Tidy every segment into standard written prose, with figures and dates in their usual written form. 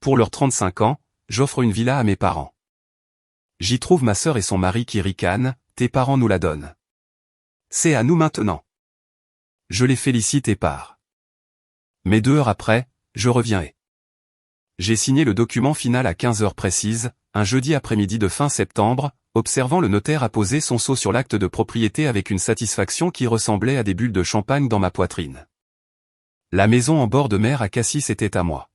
Pour leurs 35 ans, j'offre une villa à mes parents. J'y trouve ma sœur et son mari qui ricanent, tes parents nous la donnent. C'est à nous maintenant. Je les félicite et pars. Mais 2 heures après, je reviens et j'ai signé le document final à 15 heures précises, un jeudi après-midi de fin septembre, observant le notaire apposer son sceau sur l'acte de propriété avec une satisfaction qui ressemblait à des bulles de champagne dans ma poitrine. La maison en bord de mer à Cassis était à moi.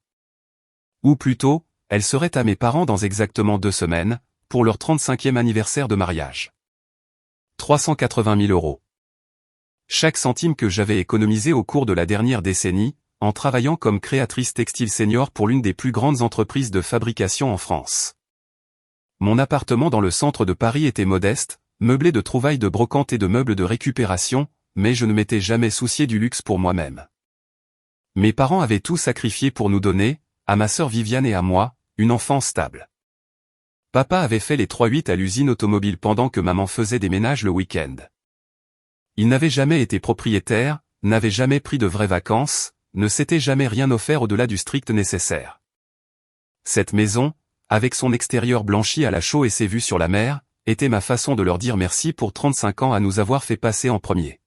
Ou plutôt, elle serait à mes parents dans exactement 2 semaines, pour leur 35e anniversaire de mariage. 380 000 €. Chaque centime que j'avais économisé au cours de la dernière décennie, en travaillant comme créatrice textile senior pour l'une des plus grandes entreprises de fabrication en France. Mon appartement dans le centre de Paris était modeste, meublé de trouvailles de brocante et de meubles de récupération, mais je ne m'étais jamais soucié du luxe pour moi-même. Mes parents avaient tout sacrifié pour nous donner, à ma sœur Viviane et à moi, une enfance stable. Papa avait fait les 3-8 à l'usine automobile pendant que maman faisait des ménages le week-end. Il n'avait jamais été propriétaire, n'avait jamais pris de vraies vacances, ne s'était jamais rien offert au-delà du strict nécessaire. Cette maison, avec son extérieur blanchi à la chaux et ses vues sur la mer, était ma façon de leur dire merci pour 35 ans à nous avoir fait passer en premier.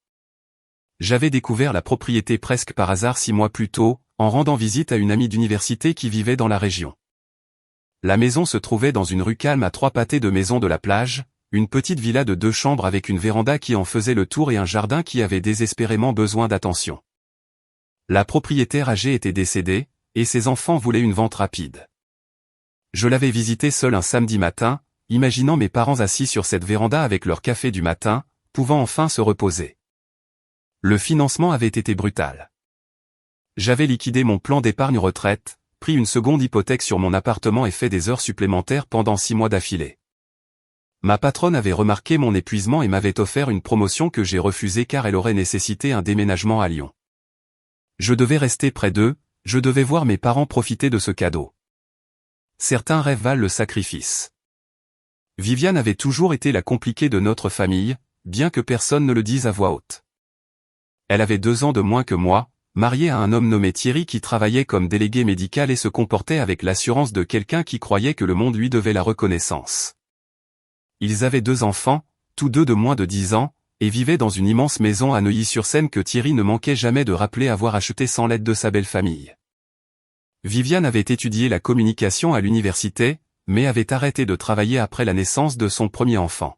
J'avais découvert la propriété presque par hasard 6 mois plus tôt, en rendant visite à une amie d'université qui vivait dans la région. La maison se trouvait dans une rue calme à 3 pâtés de maisons de la plage, une petite villa de 2 chambres avec une véranda qui en faisait le tour et un jardin qui avait désespérément besoin d'attention. La propriétaire âgée était décédée, et ses enfants voulaient une vente rapide. Je l'avais visitée seul un samedi matin, imaginant mes parents assis sur cette véranda avec leur café du matin, pouvant enfin se reposer. Le financement avait été brutal. J'avais liquidé mon plan d'épargne retraite, pris une seconde hypothèque sur mon appartement et fait des heures supplémentaires pendant 6 mois d'affilée. Ma patronne avait remarqué mon épuisement et m'avait offert une promotion que j'ai refusée car elle aurait nécessité un déménagement à Lyon. Je devais rester près d'eux, je devais voir mes parents profiter de ce cadeau. Certains rêves valent le sacrifice. Viviane avait toujours été la compliquée de notre famille, bien que personne ne le dise à voix haute. Elle avait 2 ans de moins que moi, mariée à un homme nommé Thierry qui travaillait comme délégué médical et se comportait avec l'assurance de quelqu'un qui croyait que le monde lui devait la reconnaissance. Ils avaient 2 enfants, tous 2 de moins de 10 ans, et vivaient dans une immense maison à Neuilly-sur-Seine que Thierry ne manquait jamais de rappeler avoir acheté sans l'aide de sa belle famille. Viviane avait étudié la communication à l'université, mais avait arrêté de travailler après la naissance de son premier enfant.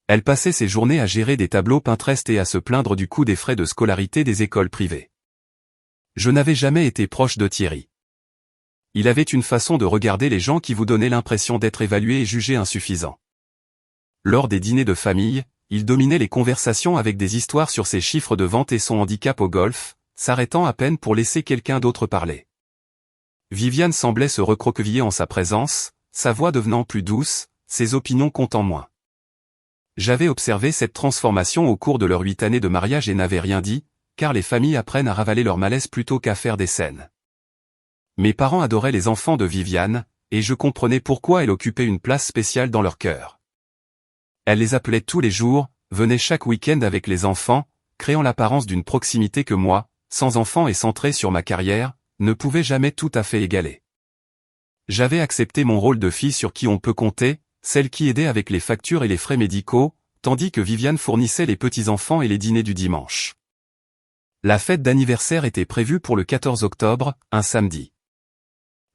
Elle passait ses journées à gérer des tableaux Pinterest et à se plaindre du coût des frais de scolarité des écoles privées. Je n'avais jamais été proche de Thierry. Il avait une façon de regarder les gens qui vous donnait l'impression d'être évalué et jugé insuffisant. Lors des dîners de famille, il dominait les conversations avec des histoires sur ses chiffres de vente et son handicap au golf, s'arrêtant à peine pour laisser quelqu'un d'autre parler. Viviane semblait se recroqueviller en sa présence, sa voix devenant plus douce, ses opinions comptant moins. J'avais observé cette transformation au cours de leurs 8 années de mariage et n'avais rien dit, car les familles apprennent à ravaler leur malaise plutôt qu'à faire des scènes. Mes parents adoraient les enfants de Viviane, et je comprenais pourquoi elle occupait une place spéciale dans leur cœur. Elle les appelait tous les jours, venait chaque week-end avec les enfants, créant l'apparence d'une proximité que moi, sans enfants et centré sur ma carrière, ne pouvais jamais tout à fait égaler. J'avais accepté mon rôle de fille sur qui on peut compter, celle qui aidait avec les factures et les frais médicaux, tandis que Viviane fournissait les petits-enfants et les dîners du dimanche. La fête d'anniversaire était prévue pour le 14 octobre, un samedi.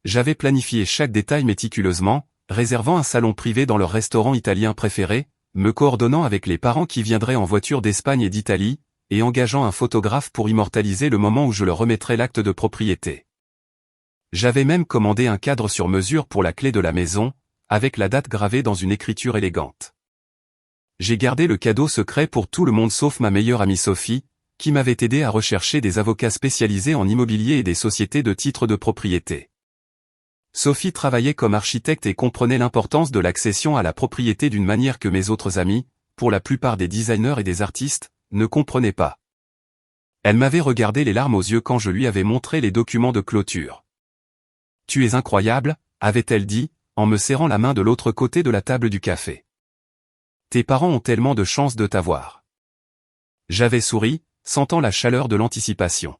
J'avais planifié chaque détail méticuleusement, réservant un salon privé dans leur restaurant italien préféré, me coordonnant avec les parents qui viendraient en voiture d'Espagne et d'Italie, et engageant un photographe pour immortaliser le moment où je leur remettrais l'acte de propriété. J'avais même commandé un cadre sur mesure pour la clé de la maison, avec la date gravée dans une écriture élégante. J'ai gardé le cadeau secret pour tout le monde sauf ma meilleure amie Sophie, qui m'avait aidé à rechercher des avocats spécialisés en immobilier et des sociétés de titres de propriété. Sophie travaillait comme architecte et comprenait l'importance de l'accession à la propriété d'une manière que mes autres amis, pour la plupart des designers et des artistes, ne comprenaient pas. Elle m'avait regardé les larmes aux yeux quand je lui avais montré les documents de clôture. « Tu es incroyable », avait-elle dit, en me serrant la main de l'autre côté de la table du café. « Tes parents ont tellement de chance de t'avoir. » J'avais souri, sentant la chaleur de l'anticipation.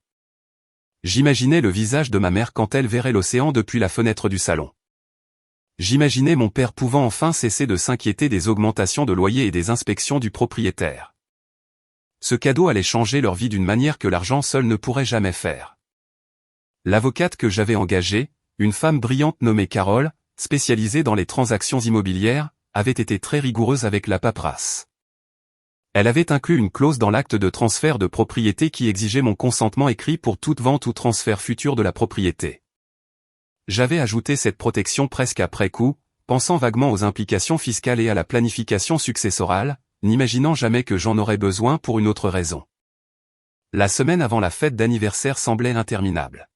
J'imaginais le visage de ma mère quand elle verrait l'océan depuis la fenêtre du salon. J'imaginais mon père pouvant enfin cesser de s'inquiéter des augmentations de loyer et des inspections du propriétaire. Ce cadeau allait changer leur vie d'une manière que l'argent seul ne pourrait jamais faire. L'avocate que j'avais engagée, une femme brillante nommée Carole, spécialisée dans les transactions immobilières, avait été très rigoureuse avec la paperasse. Elle avait inclus une clause dans l'acte de transfert de propriété qui exigeait mon consentement écrit pour toute vente ou transfert futur de la propriété. J'avais ajouté cette protection presque après coup, pensant vaguement aux implications fiscales et à la planification successorale, n'imaginant jamais que j'en aurais besoin pour une autre raison. La semaine avant la fête d'anniversaire semblait interminable.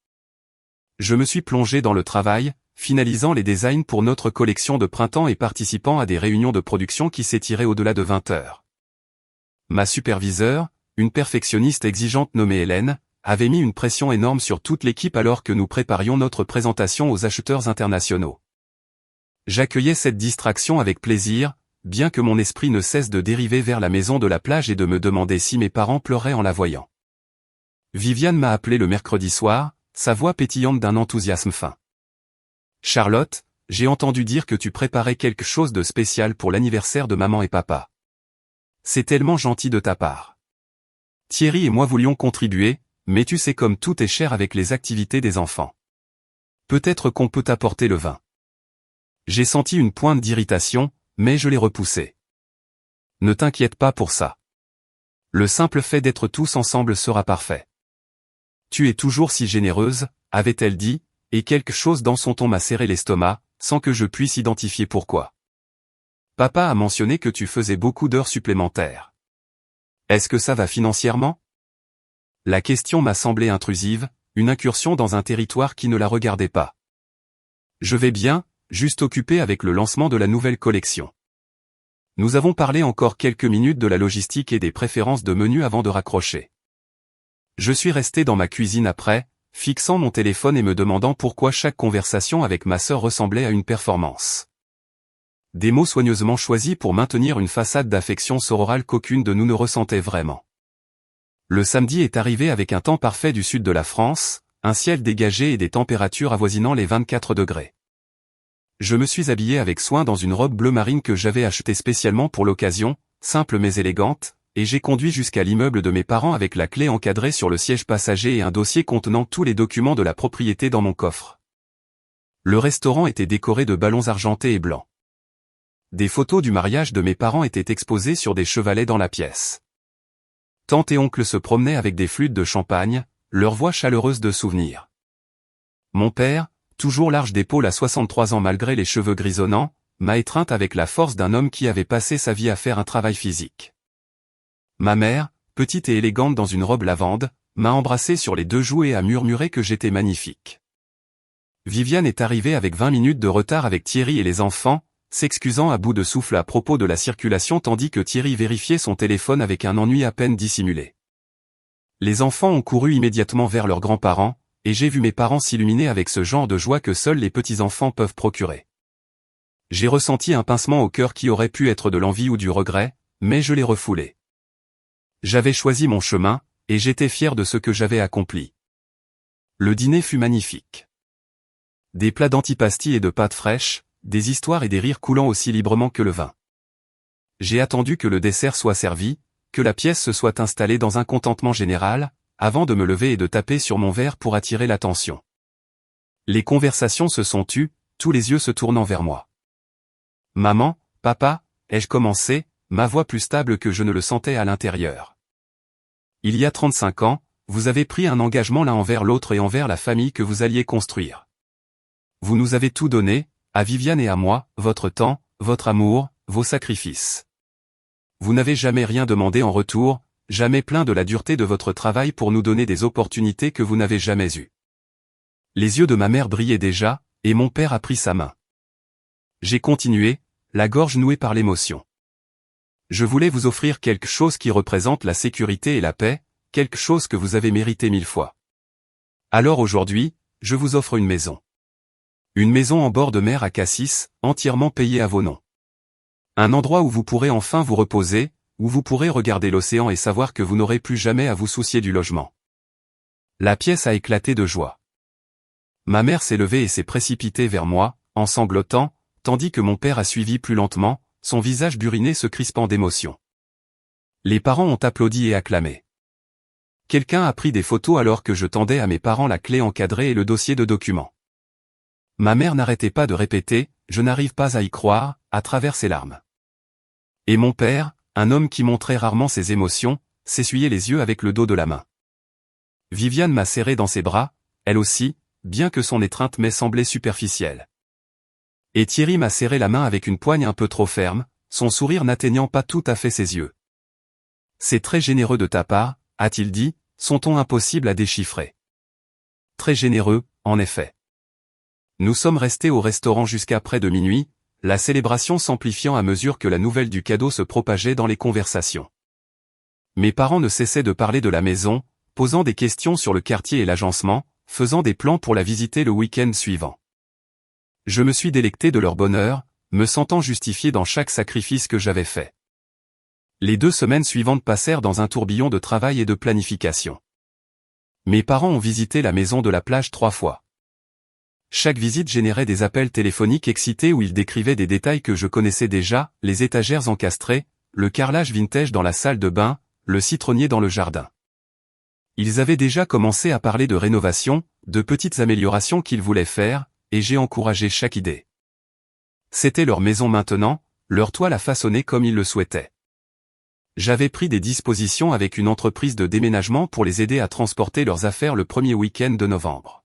Je me suis plongé dans le travail, finalisant les designs pour notre collection de printemps et participant à des réunions de production qui s'étiraient au-delà de 20 heures. Ma superviseure, une perfectionniste exigeante nommée Hélène, avait mis une pression énorme sur toute l'équipe alors que nous préparions notre présentation aux acheteurs internationaux. J'accueillais cette distraction avec plaisir, bien que mon esprit ne cesse de dériver vers la maison de la plage et de me demander si mes parents pleuraient en la voyant. Viviane m'a appelé le mercredi soir, sa voix pétillante d'un enthousiasme fin. « Charlotte, j'ai entendu dire que tu préparais quelque chose de spécial pour l'anniversaire de maman et papa. C'est tellement gentil de ta part. Thierry et moi voulions contribuer, mais tu sais comme tout est cher avec les activités des enfants. Peut-être qu'on peut t'apporter le vin. » J'ai senti une pointe d'irritation, mais je l'ai repoussée. « Ne t'inquiète pas pour ça. Le simple fait d'être tous ensemble sera parfait. Tu es toujours si généreuse, avait-elle dit, et quelque chose dans son ton m'a serré l'estomac, sans que je puisse identifier pourquoi. Papa a mentionné que tu faisais beaucoup d'heures supplémentaires. Est-ce que ça va financièrement? La question m'a semblé intrusive, une incursion dans un territoire qui ne la regardait pas. Je vais bien, juste occupé avec le lancement de la nouvelle collection. Nous avons parlé encore quelques minutes de la logistique et des préférences de menus avant de raccrocher. Je suis resté dans ma cuisine après, fixant mon téléphone et me demandant pourquoi chaque conversation avec ma sœur ressemblait à une performance. Des mots soigneusement choisis pour maintenir une façade d'affection sororale qu'aucune de nous ne ressentait vraiment. Le samedi est arrivé avec un temps parfait du sud de la France, un ciel dégagé et des températures avoisinant les 24 degrés. Je me suis habillé avec soin dans une robe bleu marine que j'avais achetée spécialement pour l'occasion, simple mais élégante, et j'ai conduit jusqu'à l'immeuble de mes parents avec la clé encadrée sur le siège passager et un dossier contenant tous les documents de la propriété dans mon coffre. Le restaurant était décoré de ballons argentés et blancs. Des photos du mariage de mes parents étaient exposées sur des chevalets dans la pièce. Tante et oncle se promenaient avec des flûtes de champagne, leur voix chaleureuse de souvenirs. Mon père, toujours large d'épaule à 63 ans malgré les cheveux grisonnants, m'a étreinte avec la force d'un homme qui avait passé sa vie à faire un travail physique. Ma mère, petite et élégante dans une robe lavande, m'a embrassé sur les deux joues et a murmuré que j'étais magnifique. Viviane est arrivée avec 20 minutes de retard avec Thierry et les enfants, s'excusant à bout de souffle à propos de la circulation tandis que Thierry vérifiait son téléphone avec un ennui à peine dissimulé. Les enfants ont couru immédiatement vers leurs grands-parents, et j'ai vu mes parents s'illuminer avec ce genre de joie que seuls les petits-enfants peuvent procurer. J'ai ressenti un pincement au cœur qui aurait pu être de l'envie ou du regret, mais je l'ai refoulé. J'avais choisi mon chemin, et j'étais fier de ce que j'avais accompli. Le dîner fut magnifique. Des plats d'antipasti et de pâtes fraîches, des histoires et des rires coulant aussi librement que le vin. J'ai attendu que le dessert soit servi, que la pièce se soit installée dans un contentement général, avant de me lever et de taper sur mon verre pour attirer l'attention. Les conversations se sont tues, tous les yeux se tournant vers moi. « Maman, papa » ai-je commencé, ma voix plus stable que je ne le sentais à l'intérieur. Il y a 35 ans, vous avez pris un engagement l'un envers l'autre et envers la famille que vous alliez construire. Vous nous avez tout donné, à Viviane et à moi, votre temps, votre amour, vos sacrifices. Vous n'avez jamais rien demandé en retour, jamais plaint de la dureté de votre travail pour nous donner des opportunités que vous n'avez jamais eues. Les yeux de ma mère brillaient déjà, et mon père a pris sa main. J'ai continué, la gorge nouée par l'émotion. Je voulais vous offrir quelque chose qui représente la sécurité et la paix, quelque chose que vous avez mérité 1000 fois. Alors aujourd'hui, je vous offre une maison. Une maison en bord de mer à Cassis, entièrement payée à vos noms. Un endroit où vous pourrez enfin vous reposer, où vous pourrez regarder l'océan et savoir que vous n'aurez plus jamais à vous soucier du logement. La pièce a éclaté de joie. Ma mère s'est levée et s'est précipitée vers moi, en sanglotant, tandis que mon père a suivi plus lentement, son visage buriné se crispant d'émotion. Les parents ont applaudi et acclamé. Quelqu'un a pris des photos alors que je tendais à mes parents la clé encadrée et le dossier de documents. Ma mère n'arrêtait pas de répéter « Je n'arrive pas à y croire » à travers ses larmes. Et mon père, un homme qui montrait rarement ses émotions, s'essuyait les yeux avec le dos de la main. Viviane m'a serré dans ses bras, elle aussi, bien que son étreinte m'ait semblé superficielle. Et Thierry m'a serré la main avec une poigne un peu trop ferme, son sourire n'atteignant pas tout à fait ses yeux. « C'est très généreux de ta part », a-t-il dit, son ton impossible à déchiffrer. Très généreux, en effet. Nous sommes restés au restaurant jusqu'à près de minuit, la célébration s'amplifiant à mesure que la nouvelle du cadeau se propageait dans les conversations. Mes parents ne cessaient de parler de la maison, posant des questions sur le quartier et l'agencement, faisant des plans pour la visiter le week-end suivant. Je me suis délecté de leur bonheur, me sentant justifié dans chaque sacrifice que j'avais fait. Les 2 semaines suivantes passèrent dans un tourbillon de travail et de planification. Mes parents ont visité la maison de la plage 3 fois. Chaque visite générait des appels téléphoniques excités où ils décrivaient des détails que je connaissais déjà, les étagères encastrées, le carrelage vintage dans la salle de bain, le citronnier dans le jardin. Ils avaient déjà commencé à parler de rénovation, de petites améliorations qu'ils voulaient faire, et j'ai encouragé chaque idée. C'était leur maison maintenant, leur toile à façonner comme ils le souhaitaient. J'avais pris des dispositions avec une entreprise de déménagement pour les aider à transporter leurs affaires le premier week-end de novembre.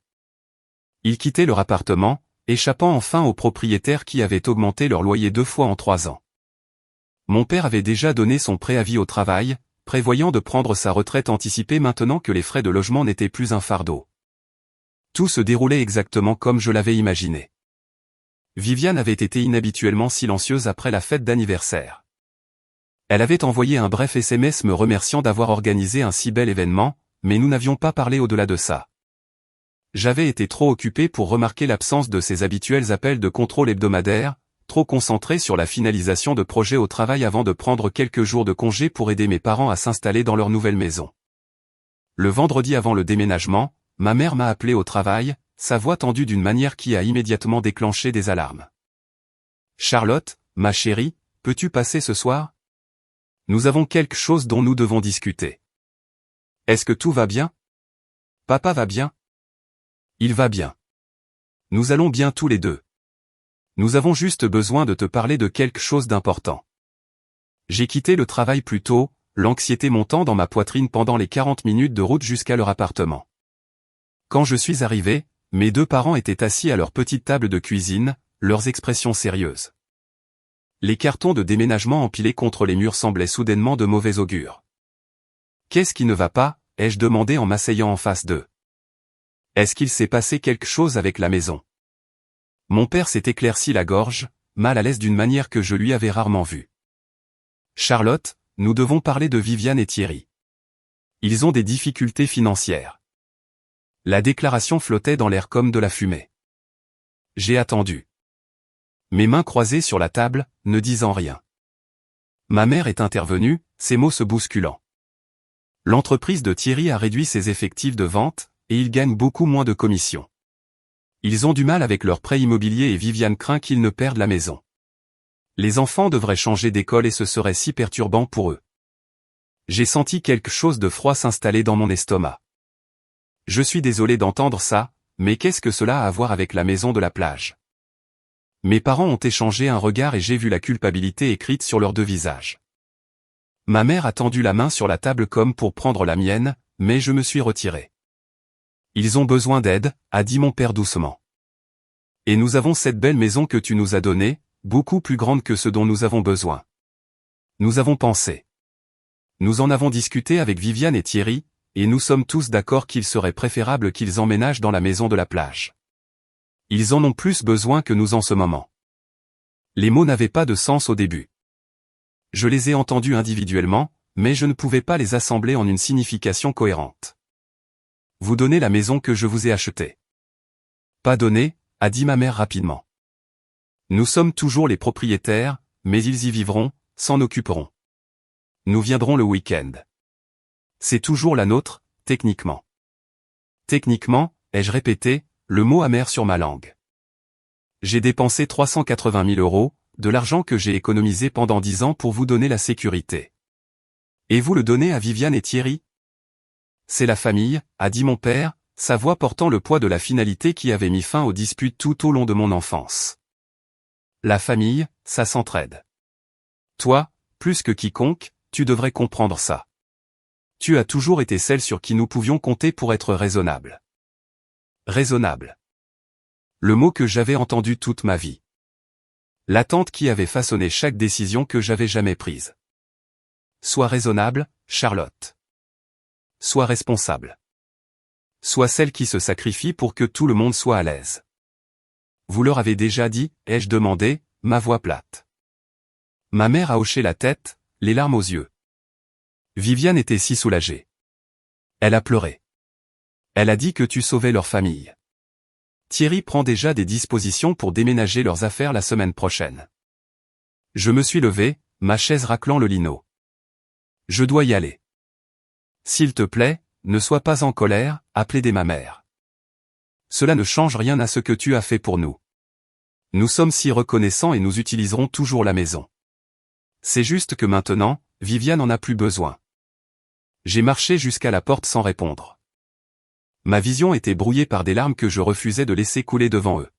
Ils quittaient leur appartement, échappant enfin aux propriétaires qui avaient augmenté leur loyer 2 fois en 3 ans. Mon père avait déjà donné son préavis au travail, prévoyant de prendre sa retraite anticipée maintenant que les frais de logement n'étaient plus un fardeau. Tout se déroulait exactement comme je l'avais imaginé. Viviane avait été inhabituellement silencieuse après la fête d'anniversaire. Elle avait envoyé un bref SMS me remerciant d'avoir organisé un si bel événement, mais nous n'avions pas parlé au-delà de ça. J'avais été trop occupé pour remarquer l'absence de ses habituels appels de contrôle hebdomadaires, trop concentré sur la finalisation de projets au travail avant de prendre quelques jours de congé pour aider mes parents à s'installer dans leur nouvelle maison. Le vendredi avant le déménagement, ma mère m'a appelé au travail, sa voix tendue d'une manière qui a immédiatement déclenché des alarmes. « Charlotte, ma chérie, peux-tu passer ce soir ? Nous avons quelque chose dont nous devons discuter. Est-ce que tout va bien ? Papa va bien ? Il va bien. Nous allons bien tous les deux. Nous avons juste besoin de te parler de quelque chose d'important. J'ai quitté le travail plus tôt, l'anxiété montant dans ma poitrine pendant les 40 minutes de route jusqu'à leur appartement. Quand je suis arrivé, mes 2 parents étaient assis à leur petite table de cuisine, leurs expressions sérieuses. Les cartons de déménagement empilés contre les murs semblaient soudainement de mauvais augure. « Qu'est-ce qui ne va pas ?» ai-je demandé en m'asseyant en face d'eux. « Est-ce qu'il s'est passé quelque chose avec la maison ?» Mon père s'est éclairci la gorge, mal à l'aise d'une manière que je lui avais rarement vue. « Charlotte, nous devons parler de Viviane et Thierry. Ils ont des difficultés financières. » La déclaration flottait dans l'air comme de la fumée. J'ai attendu. Mes mains croisées sur la table, ne disant rien. Ma mère est intervenue, ses mots se bousculant. L'entreprise de Thierry a réduit ses effectifs de vente, et ils gagnent beaucoup moins de commissions. Ils ont du mal avec leur prêt immobilier et Viviane craint qu'ils ne perdent la maison. Les enfants devraient changer d'école et ce serait si perturbant pour eux. J'ai senti quelque chose de froid s'installer dans mon estomac. Je suis désolé d'entendre ça, mais qu'est-ce que cela a à voir avec la maison de la plage ? Mes parents ont échangé un regard et j'ai vu la culpabilité écrite sur leurs 2 visages. Ma mère a tendu la main sur la table comme pour prendre la mienne, mais je me suis retiré. Ils ont besoin d'aide, a dit mon père doucement. Et nous avons cette belle maison que tu nous as donnée, beaucoup plus grande que ce dont nous avons besoin. Nous avons pensé. Nous en avons discuté avec Viviane et Thierry, et nous sommes tous d'accord qu'il serait préférable qu'ils emménagent dans la maison de la plage. Ils en ont plus besoin que nous en ce moment. Les mots n'avaient pas de sens au début. Je les ai entendus individuellement, mais je ne pouvais pas les assembler en une signification cohérente. Vous donnez la maison que je vous ai achetée. Pas donnée, a dit ma mère rapidement. Nous sommes toujours les propriétaires, mais ils y vivront, s'en occuperont. Nous viendrons le week-end. C'est toujours la nôtre, techniquement. Techniquement, ai-je répété, le mot amer sur ma langue. J'ai dépensé 380 000 euros, de l'argent que j'ai économisé pendant 10 ans pour vous donner la sécurité. Et vous le donnez à Viviane et Thierry? C'est la famille, a dit mon père, sa voix portant le poids de la finalité qui avait mis fin aux disputes tout au long de mon enfance. La famille, ça s'entraide. Toi, plus que quiconque, tu devrais comprendre ça. Tu as toujours été celle sur qui nous pouvions compter pour être raisonnable. Raisonnable. Le mot que j'avais entendu toute ma vie. L'attente qui avait façonné chaque décision que j'avais jamais prise. Sois raisonnable, Charlotte. Sois responsable. Sois celle qui se sacrifie pour que tout le monde soit à l'aise. Vous leur avez déjà dit, ai-je demandé, ma voix plate. Ma mère a hoché la tête, les larmes aux yeux. Viviane était si soulagée. Elle a pleuré. Elle a dit que tu sauvais leur famille. Thierry prend déjà des dispositions pour déménager leurs affaires la semaine prochaine. Je me suis levé, ma chaise raclant le lino. Je dois y aller. S'il te plaît, ne sois pas en colère, a plaidé ma mère. Cela ne change rien à ce que tu as fait pour nous. Nous sommes si reconnaissants et nous utiliserons toujours la maison. C'est juste que maintenant, Viviane en a plus besoin. J'ai marché jusqu'à la porte sans répondre. Ma vision était brouillée par des larmes que je refusais de laisser couler devant eux.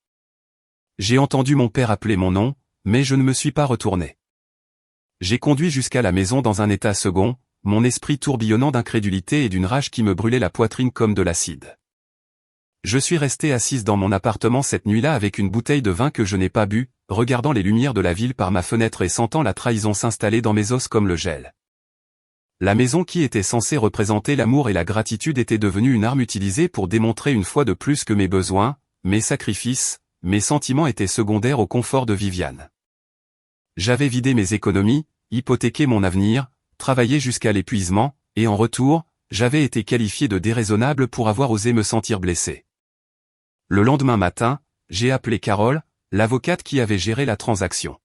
J'ai entendu mon père appeler mon nom, mais je ne me suis pas retourné. J'ai conduit jusqu'à la maison dans un état second, mon esprit tourbillonnant d'incrédulité et d'une rage qui me brûlait la poitrine comme de l'acide. Je suis resté assise dans mon appartement cette nuit-là avec une bouteille de vin que je n'ai pas bu, regardant les lumières de la ville par ma fenêtre et sentant la trahison s'installer dans mes os comme le gel. La maison qui était censée représenter l'amour et la gratitude était devenue une arme utilisée pour démontrer une fois de plus que mes besoins, mes sacrifices, mes sentiments étaient secondaires au confort de Viviane. J'avais vidé mes économies, hypothéqué mon avenir, travaillé jusqu'à l'épuisement, et en retour, j'avais été qualifié de déraisonnable pour avoir osé me sentir blessé. Le lendemain matin, j'ai appelé Carole, l'avocate qui avait géré la transaction.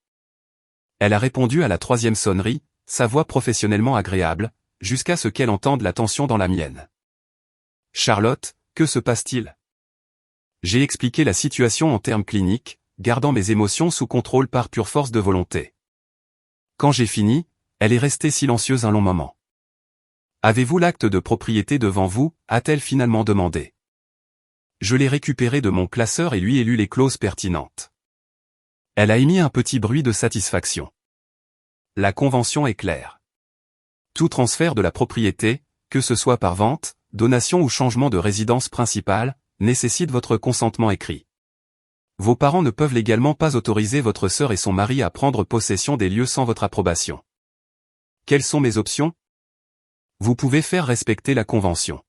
Elle a répondu à la 3e sonnerie, sa voix professionnellement agréable, jusqu'à ce qu'elle entende la tension dans la mienne. « Charlotte, que se passe-t-il » J'ai expliqué la situation en termes cliniques, gardant mes émotions sous contrôle par pure force de volonté. Quand j'ai fini, elle est restée silencieuse un long moment. « Avez-vous l'acte de propriété devant vous » a-t-elle finalement demandé. Je l'ai récupéré de mon classeur et lui ai lu les clauses pertinentes. Elle a émis un petit bruit de satisfaction. La convention est claire. Tout transfert de la propriété, que ce soit par vente, donation ou changement de résidence principale, nécessite votre consentement écrit. Vos parents ne peuvent légalement pas autoriser votre sœur et son mari à prendre possession des lieux sans votre approbation. Quelles sont mes options? Vous pouvez faire respecter la convention.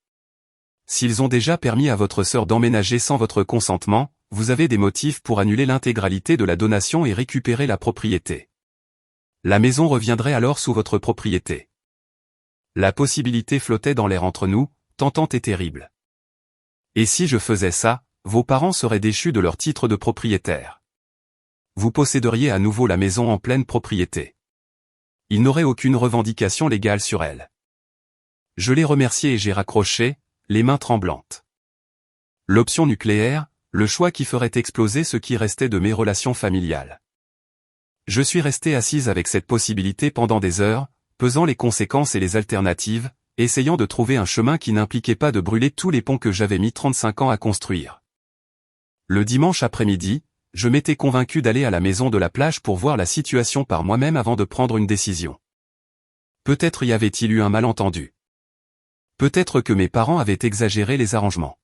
S'ils ont déjà permis à votre sœur d'emménager sans votre consentement, vous avez des motifs pour annuler l'intégralité de la donation et récupérer la propriété. La maison reviendrait alors sous votre propriété. La possibilité flottait dans l'air entre nous, tentante et terrible. Et si je faisais ça, vos parents seraient déchus de leur titre de propriétaire. Vous posséderiez à nouveau la maison en pleine propriété. Ils n'auraient aucune revendication légale sur elle. Je l'ai remercié et j'ai raccroché, les mains tremblantes. L'option nucléaire, le choix qui ferait exploser ce qui restait de mes relations familiales. Je suis resté assise avec cette possibilité pendant des heures, pesant les conséquences et les alternatives, essayant de trouver un chemin qui n'impliquait pas de brûler tous les ponts que j'avais mis 35 ans à construire. Le dimanche après-midi, je m'étais convaincu d'aller à la maison de la plage pour voir la situation par moi-même avant de prendre une décision. Peut-être y avait-il eu un malentendu. Peut-être que mes parents avaient exagéré les arrangements.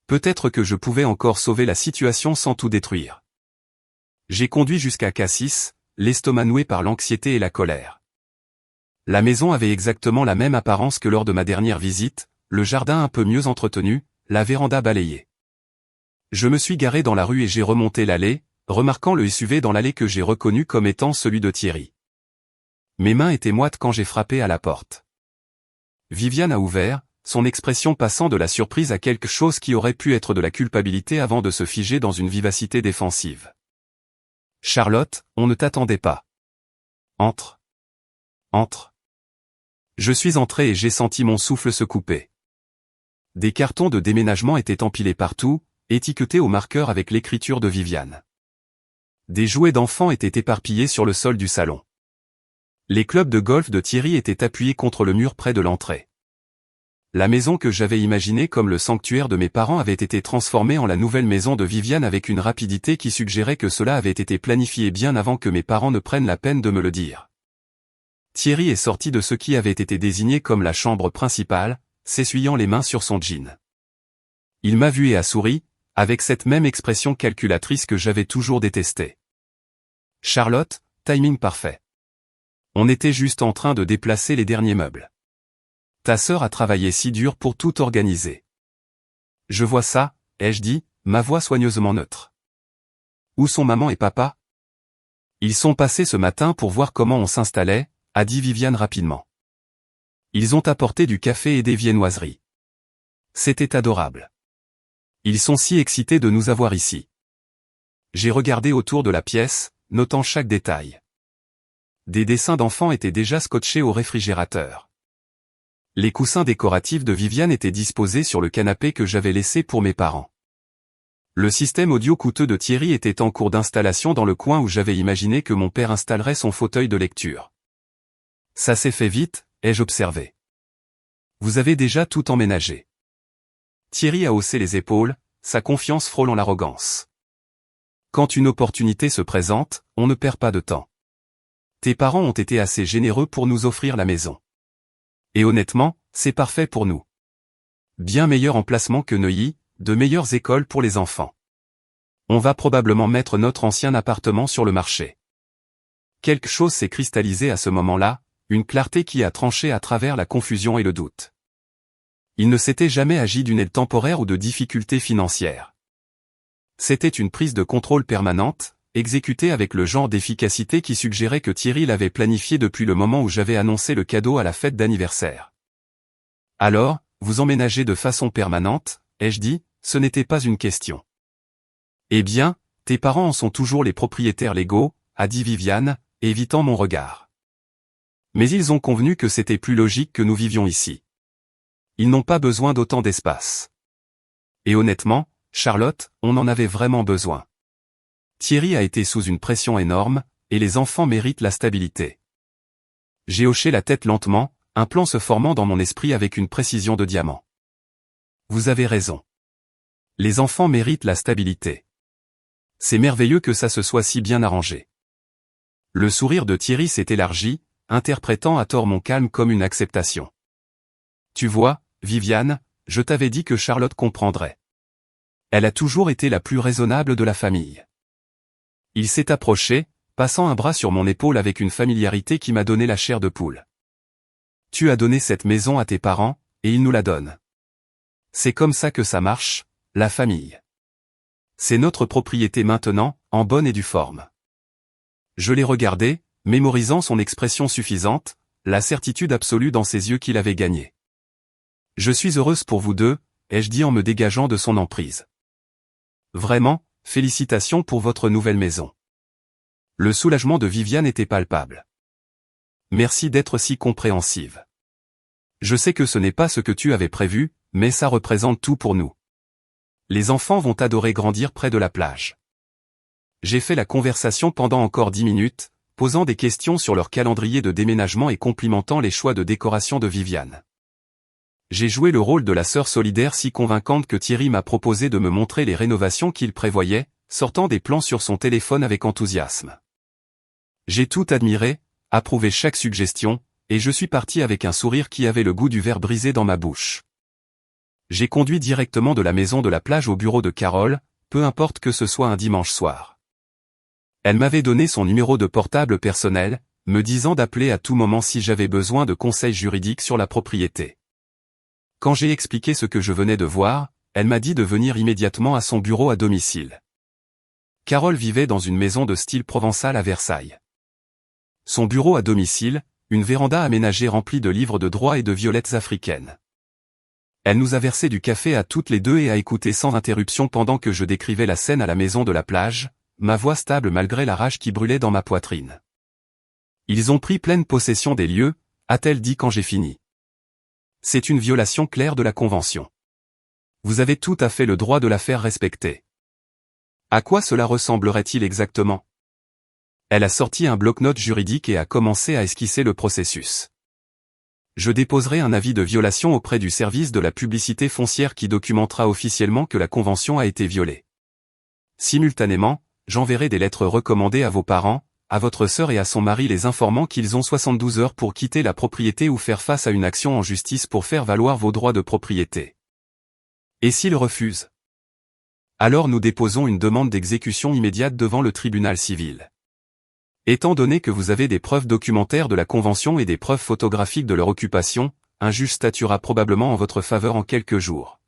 Peut-être que je pouvais encore sauver la situation sans tout détruire. J'ai conduit jusqu'à Cassis, l'estomac noué par l'anxiété et la colère. La maison avait exactement la même apparence que lors de ma dernière visite, le jardin un peu mieux entretenu, la véranda balayée. Je me suis garé dans la rue et j'ai remonté l'allée, remarquant le SUV dans l'allée que j'ai reconnu comme étant celui de Thierry. Mes mains étaient moites quand j'ai frappé à la porte. Viviane a ouvert, son expression passant de la surprise à quelque chose qui aurait pu être de la culpabilité avant de se figer dans une vivacité défensive. « Charlotte, on ne t'attendait pas. Entre. Entre. » Je suis entré et j'ai senti mon souffle se couper. Des cartons de déménagement étaient empilés partout, étiquetés au marqueur avec l'écriture de Viviane. Des jouets d'enfants étaient éparpillés sur le sol du salon. Les clubs de golf de Thierry étaient appuyés contre le mur près de l'entrée. La maison que j'avais imaginée comme le sanctuaire de mes parents avait été transformée en la nouvelle maison de Viviane avec une rapidité qui suggérait que cela avait été planifié bien avant que mes parents ne prennent la peine de me le dire. Thierry est sorti de ce qui avait été désigné comme la chambre principale, s'essuyant les mains sur son jean. Il m'a vu et a souri, avec cette même expression calculatrice que j'avais toujours détestée. Charlotte, timing parfait. On était juste en train de déplacer les derniers meubles. Ta sœur a travaillé si dur pour tout organiser. Je vois ça, ai-je dit, ma voix soigneusement neutre. Où sont maman et papa? Ils sont passés ce matin pour voir comment on s'installait, a dit Viviane rapidement. Ils ont apporté du café et des viennoiseries. C'était adorable. Ils sont si excités de nous avoir ici. J'ai regardé autour de la pièce, notant chaque détail. Des dessins d'enfants étaient déjà scotchés au réfrigérateur. Les coussins décoratifs de Viviane étaient disposés sur le canapé que j'avais laissé pour mes parents. Le système audio coûteux de Thierry était en cours d'installation dans le coin où j'avais imaginé que mon père installerait son fauteuil de lecture. Ça s'est fait vite, ai-je observé. Vous avez déjà tout emménagé. Thierry a haussé les épaules, sa confiance frôlant l'arrogance. Quand une opportunité se présente, on ne perd pas de temps. Tes parents ont été assez généreux pour nous offrir la maison. Et honnêtement, c'est parfait pour nous. Bien meilleur emplacement que Neuilly, de meilleures écoles pour les enfants. On va probablement mettre notre ancien appartement sur le marché. Quelque chose s'est cristallisé à ce moment-là, une clarté qui a tranché à travers la confusion et le doute. Il ne s'était jamais agi d'une aide temporaire ou de difficultés financières. C'était une prise de contrôle permanente, exécutée avec le genre d'efficacité qui suggérait que Thierry l'avait planifié depuis le moment où j'avais annoncé le cadeau à la fête d'anniversaire. Alors, vous emménagez de façon permanente, ai-je dit, ce n'était pas une question. Eh bien, tes parents en sont toujours les propriétaires légaux, a dit Viviane, évitant mon regard. Mais ils ont convenu que c'était plus logique que nous vivions ici. Ils n'ont pas besoin d'autant d'espace. Et honnêtement, Charlotte, on en avait vraiment besoin. Thierry a été sous une pression énorme, et les enfants méritent la stabilité. J'ai hoché la tête lentement, un plan se formant dans mon esprit avec une précision de diamant. Vous avez raison. Les enfants méritent la stabilité. C'est merveilleux que ça se soit si bien arrangé. Le sourire de Thierry s'est élargi, interprétant à tort mon calme comme une acceptation. Tu vois, Viviane, je t'avais dit que Charlotte comprendrait. Elle a toujours été la plus raisonnable de la famille. Il s'est approché, passant un bras sur mon épaule avec une familiarité qui m'a donné la chair de poule. Tu as donné cette maison à tes parents, et ils nous la donnent. C'est comme ça que ça marche, la famille. C'est notre propriété maintenant, en bonne et due forme. Je l'ai regardé, mémorisant son expression suffisante, la certitude absolue dans ses yeux qu'il avait gagné. Je suis heureuse pour vous deux, ai-je dit en me dégageant de son emprise. Vraiment, félicitations pour votre nouvelle maison. Le soulagement de Viviane était palpable. Merci d'être si compréhensive. Je sais que ce n'est pas ce que tu avais prévu, mais ça représente tout pour nous. Les enfants vont adorer grandir près de la plage. J'ai fait la conversation pendant encore 10 minutes, posant des questions sur leur calendrier de déménagement et complimentant les choix de décoration de Viviane. J'ai joué le rôle de la sœur solidaire si convaincante que Thierry m'a proposé de me montrer les rénovations qu'il prévoyait, sortant des plans sur son téléphone avec enthousiasme. J'ai tout admiré, approuvé chaque suggestion, et je suis parti avec un sourire qui avait le goût du verre brisé dans ma bouche. J'ai conduit directement de la maison de la plage au bureau de Carole, peu importe que ce soit un dimanche soir. Elle m'avait donné son numéro de portable personnel, me disant d'appeler à tout moment si j'avais besoin de conseils juridiques sur la propriété. Quand j'ai expliqué ce que je venais de voir, elle m'a dit de venir immédiatement à son bureau à domicile. Carole vivait dans une maison de style provençal à Versailles. Son bureau à domicile, une véranda aménagée remplie de livres de droit et de violettes africaines. Elle nous a versé du café à toutes les deux et a écouté sans interruption pendant que je décrivais la scène à la maison de la plage, ma voix stable malgré la rage qui brûlait dans ma poitrine. Ils ont pris pleine possession des lieux, a-t-elle dit quand j'ai fini. C'est une violation claire de la convention. Vous avez tout à fait le droit de la faire respecter. À quoi cela ressemblerait-il exactement? Elle a sorti un bloc-notes juridique et a commencé à esquisser le processus. Je déposerai un avis de violation auprès du service de la publicité foncière qui documentera officiellement que la convention a été violée. Simultanément, j'enverrai des lettres recommandées à vos parents, à votre sœur et à son mari les informant qu'ils ont 72 heures pour quitter la propriété ou faire face à une action en justice pour faire valoir vos droits de propriété. Et s'ils refusent? Alors nous déposons une demande d'exécution immédiate devant le tribunal civil. Étant donné que vous avez des preuves documentaires de la convention et des preuves photographiques de leur occupation, un juge statuera probablement en votre faveur en quelques jours.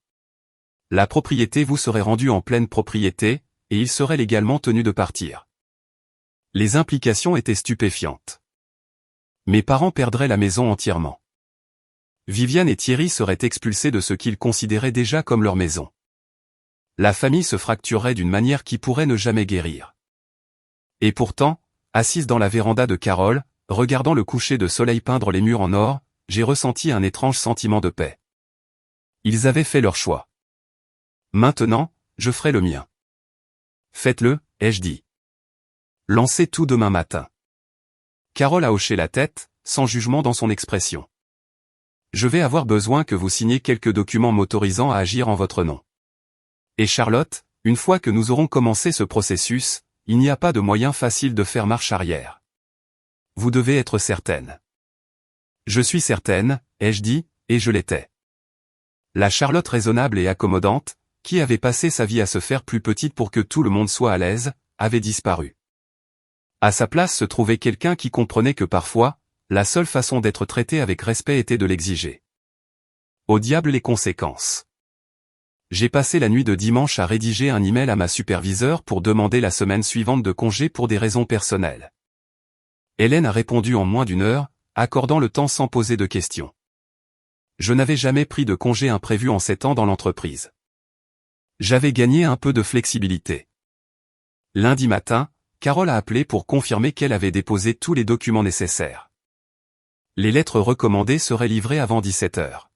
La propriété vous serait rendue en pleine propriété, et il serait légalement tenu de partir. Les implications étaient stupéfiantes. Mes parents perdraient la maison entièrement. Viviane et Thierry seraient expulsés de ce qu'ils considéraient déjà comme leur maison. La famille se fracturerait d'une manière qui pourrait ne jamais guérir. Et pourtant, assise dans la véranda de Carole, regardant le coucher de soleil peindre les murs en or, j'ai ressenti un étrange sentiment de paix. Ils avaient fait leur choix. Maintenant, je ferai le mien. Faites-le, ai-je dit. Lancez tout demain matin. Carole a hoché la tête, sans jugement dans son expression. Je vais avoir besoin que vous signiez quelques documents m'autorisant à agir en votre nom. Et Charlotte, une fois que nous aurons commencé ce processus, il n'y a pas de moyen facile de faire marche arrière. Vous devez être certaine. Je suis certaine, ai-je dit, et je l'étais. La Charlotte raisonnable et accommodante, qui avait passé sa vie à se faire plus petite pour que tout le monde soit à l'aise, avait disparu. À sa place se trouvait quelqu'un qui comprenait que parfois, la seule façon d'être traité avec respect était de l'exiger. Au diable les conséquences. J'ai passé la nuit de dimanche à rédiger un email à ma superviseure pour demander la semaine suivante de congé pour des raisons personnelles. Hélène a répondu en moins d'une heure, accordant le temps sans poser de questions. Je n'avais jamais pris de congé imprévu en 7 ans dans l'entreprise. J'avais gagné un peu de flexibilité. Lundi matin, Carole a appelé pour confirmer qu'elle avait déposé tous les documents nécessaires. Les lettres recommandées seraient livrées avant 17 heures.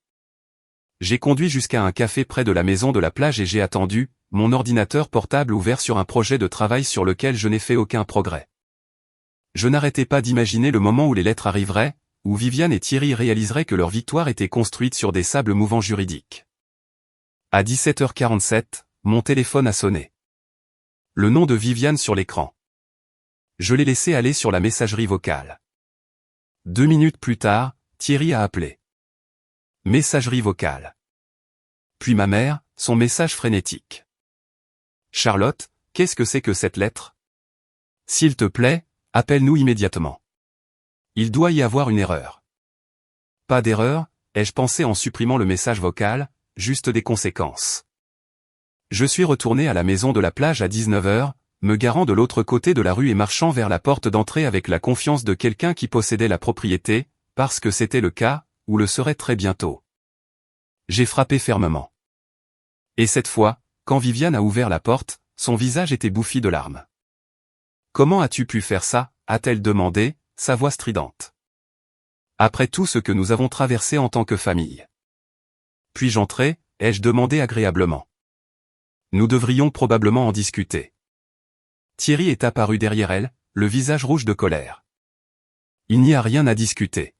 J'ai conduit jusqu'à un café près de la maison de la plage et j'ai attendu, mon ordinateur portable ouvert sur un projet de travail sur lequel je n'ai fait aucun progrès. Je n'arrêtais pas d'imaginer le moment où les lettres arriveraient, où Viviane et Thierry réaliseraient que leur victoire était construite sur des sables mouvants juridiques. À 17h47, mon téléphone a sonné. Le nom de Viviane sur l'écran. Je l'ai laissé aller sur la messagerie vocale. 2 minutes plus tard, Thierry a appelé. Messagerie vocale. Puis ma mère, son message frénétique. Charlotte, qu'est-ce que c'est que cette lettre? S'il te plaît, appelle-nous immédiatement. Il doit y avoir une erreur. Pas d'erreur, ai-je pensé en supprimant le message vocal, juste des conséquences. Je suis retourné à la maison de la plage à 19h, me garant de l'autre côté de la rue et marchant vers la porte d'entrée avec la confiance de quelqu'un qui possédait la propriété, parce que c'était le cas, ou le serait très bientôt. J'ai frappé fermement. Et cette fois, quand Viviane a ouvert la porte, son visage était bouffi de larmes. « Comment as-tu pu faire ça ?» a-t-elle demandé, sa voix stridente. « Après tout ce que nous avons traversé en tant que famille. » Puis-je entrer, ai-je demandé agréablement. Nous devrions probablement en discuter. Thierry est apparu derrière elle, le visage rouge de colère. Il n'y a rien à discuter.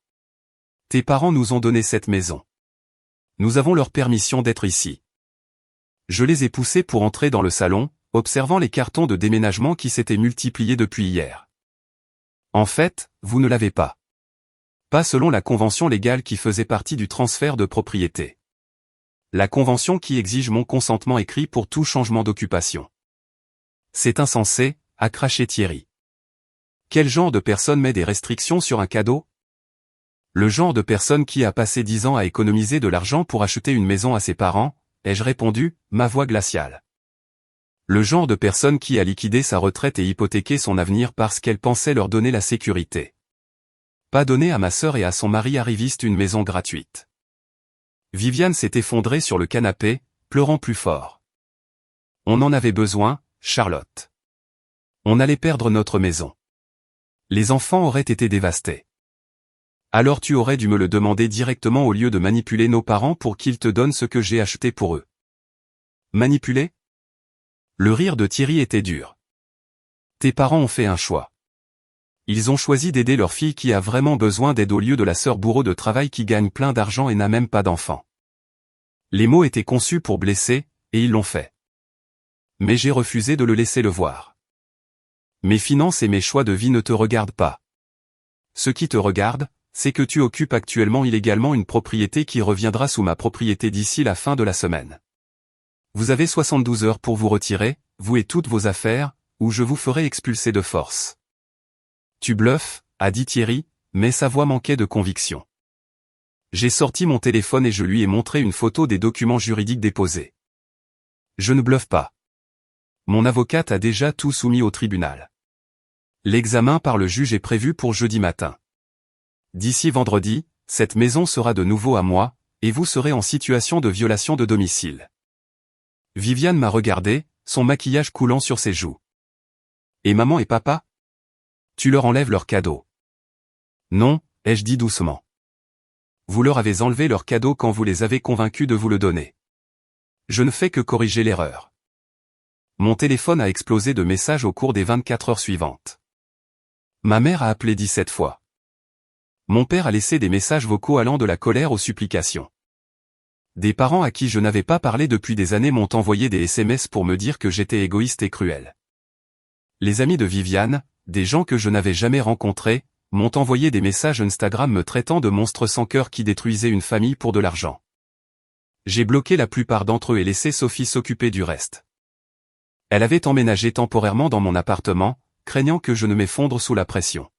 Tes parents nous ont donné cette maison. Nous avons leur permission d'être ici. Je les ai poussés pour entrer dans le salon, observant les cartons de déménagement qui s'étaient multipliés depuis hier. En fait, vous ne l'avez pas. Pas selon la convention légale qui faisait partie du transfert de propriété. La convention qui exige mon consentement écrit pour tout changement d'occupation. C'est insensé, a craché Thierry. Quel genre de personne met des restrictions sur un cadeau? Le genre de personne qui a passé 10 ans à économiser de l'argent pour acheter une maison à ses parents, ai-je répondu, ma voix glaciale. Le genre de personne qui a liquidé sa retraite et hypothéqué son avenir parce qu'elle pensait leur donner la sécurité. Pas donner à ma sœur et à son mari arriviste une maison gratuite. Viviane s'est effondrée sur le canapé, pleurant plus fort. On en avait besoin, Charlotte. On allait perdre notre maison. Les enfants auraient été dévastés. Alors tu aurais dû me le demander directement au lieu de manipuler nos parents pour qu'ils te donnent ce que j'ai acheté pour eux. Manipuler? Le rire de Thierry était dur. Tes parents ont fait un choix. Ils ont choisi d'aider leur fille qui a vraiment besoin d'aide au lieu de la sœur bourreau de travail qui gagne plein d'argent et n'a même pas d'enfant. Les mots étaient conçus pour blesser, et ils l'ont fait. Mais j'ai refusé de le laisser le voir. Mes finances et mes choix de vie ne te regardent pas. Ce qui te regarde, c'est que tu occupes actuellement illégalement une propriété qui reviendra sous ma propriété d'ici la fin de la semaine. Vous avez 72 heures pour vous retirer, vous et toutes vos affaires, ou je vous ferai expulser de force. Tu bluffes, a dit Thierry, mais sa voix manquait de conviction. J'ai sorti mon téléphone et je lui ai montré une photo des documents juridiques déposés. Je ne bluffe pas. Mon avocate a déjà tout soumis au tribunal. L'examen par le juge est prévu pour jeudi matin. D'ici vendredi, cette maison sera de nouveau à moi, et vous serez en situation de violation de domicile. Viviane m'a regardé, son maquillage coulant sur ses joues. Et maman et papa? Tu leur enlèves leurs cadeaux. Non, ai-je dit doucement. Vous leur avez enlevé leurs cadeaux quand vous les avez convaincus de vous le donner. Je ne fais que corriger l'erreur. Mon téléphone a explosé de messages au cours des 24 heures suivantes. Ma mère a appelé 17 fois. Mon père a laissé des messages vocaux allant de la colère aux supplications. Des parents à qui je n'avais pas parlé depuis des années m'ont envoyé des SMS pour me dire que j'étais égoïste et cruel. Les amis de Viviane, des gens que je n'avais jamais rencontrés, m'ont envoyé des messages Instagram me traitant de monstre sans cœur qui détruisait une famille pour de l'argent. J'ai bloqué la plupart d'entre eux et laissé Sophie s'occuper du reste. Elle avait emménagé temporairement dans mon appartement, craignant que je ne m'effondre sous la pression.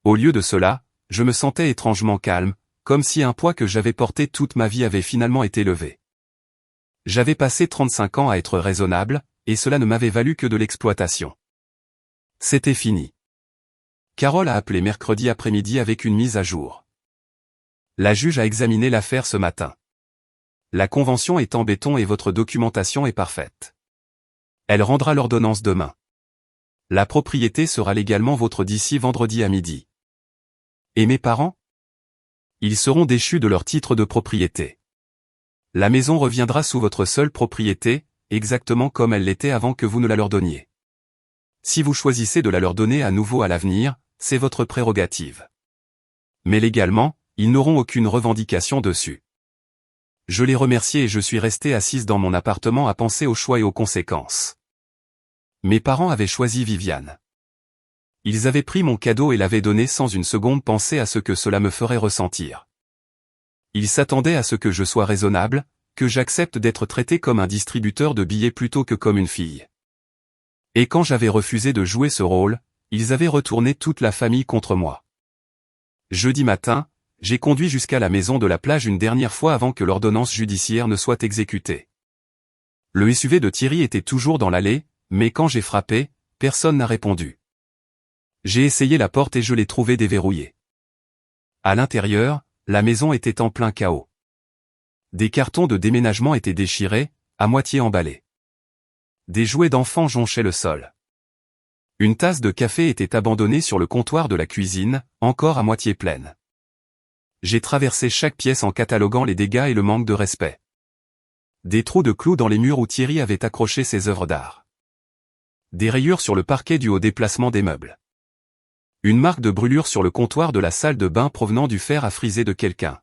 Au lieu de cela, je me sentais étrangement calme, comme si un poids que j'avais porté toute ma vie avait finalement été levé. J'avais passé 35 ans à être raisonnable, et cela ne m'avait valu que de l'exploitation. C'était fini. Carole a appelé mercredi après-midi avec une mise à jour. La juge a examiné l'affaire ce matin. La convention est en béton et votre documentation est parfaite. Elle rendra l'ordonnance demain. La propriété sera légalement vôtre d'ici vendredi à midi. Et mes parents? Ils seront déchus de leur titre de propriété. La maison reviendra sous votre seule propriété, exactement comme elle l'était avant que vous ne la leur donniez. Si vous choisissez de la leur donner à nouveau à l'avenir, c'est votre prérogative. Mais légalement, ils n'auront aucune revendication dessus. Je les remercie et je suis resté assise dans mon appartement à penser aux choix et aux conséquences. Mes parents avaient choisi Viviane. Ils avaient pris mon cadeau et l'avaient donné sans une seconde penser à ce que cela me ferait ressentir. Ils s'attendaient à ce que je sois raisonnable, que j'accepte d'être traité comme un distributeur de billets plutôt que comme une fille. Et quand j'avais refusé de jouer ce rôle, ils avaient retourné toute la famille contre moi. Jeudi matin, j'ai conduit jusqu'à la maison de la plage une dernière fois avant que l'ordonnance judiciaire ne soit exécutée. Le SUV de Thierry était toujours dans l'allée, mais quand j'ai frappé, personne n'a répondu. J'ai essayé la porte et je l'ai trouvée déverrouillée. À l'intérieur, la maison était en plein chaos. Des cartons de déménagement étaient déchirés, à moitié emballés. Des jouets d'enfants jonchaient le sol. Une tasse de café était abandonnée sur le comptoir de la cuisine, encore à moitié pleine. J'ai traversé chaque pièce en cataloguant les dégâts et le manque de respect. Des trous de clous dans les murs où Thierry avait accroché ses œuvres d'art. Des rayures sur le parquet dû au déplacement des meubles. Une marque de brûlure sur le comptoir de la salle de bain provenant du fer à friser de quelqu'un.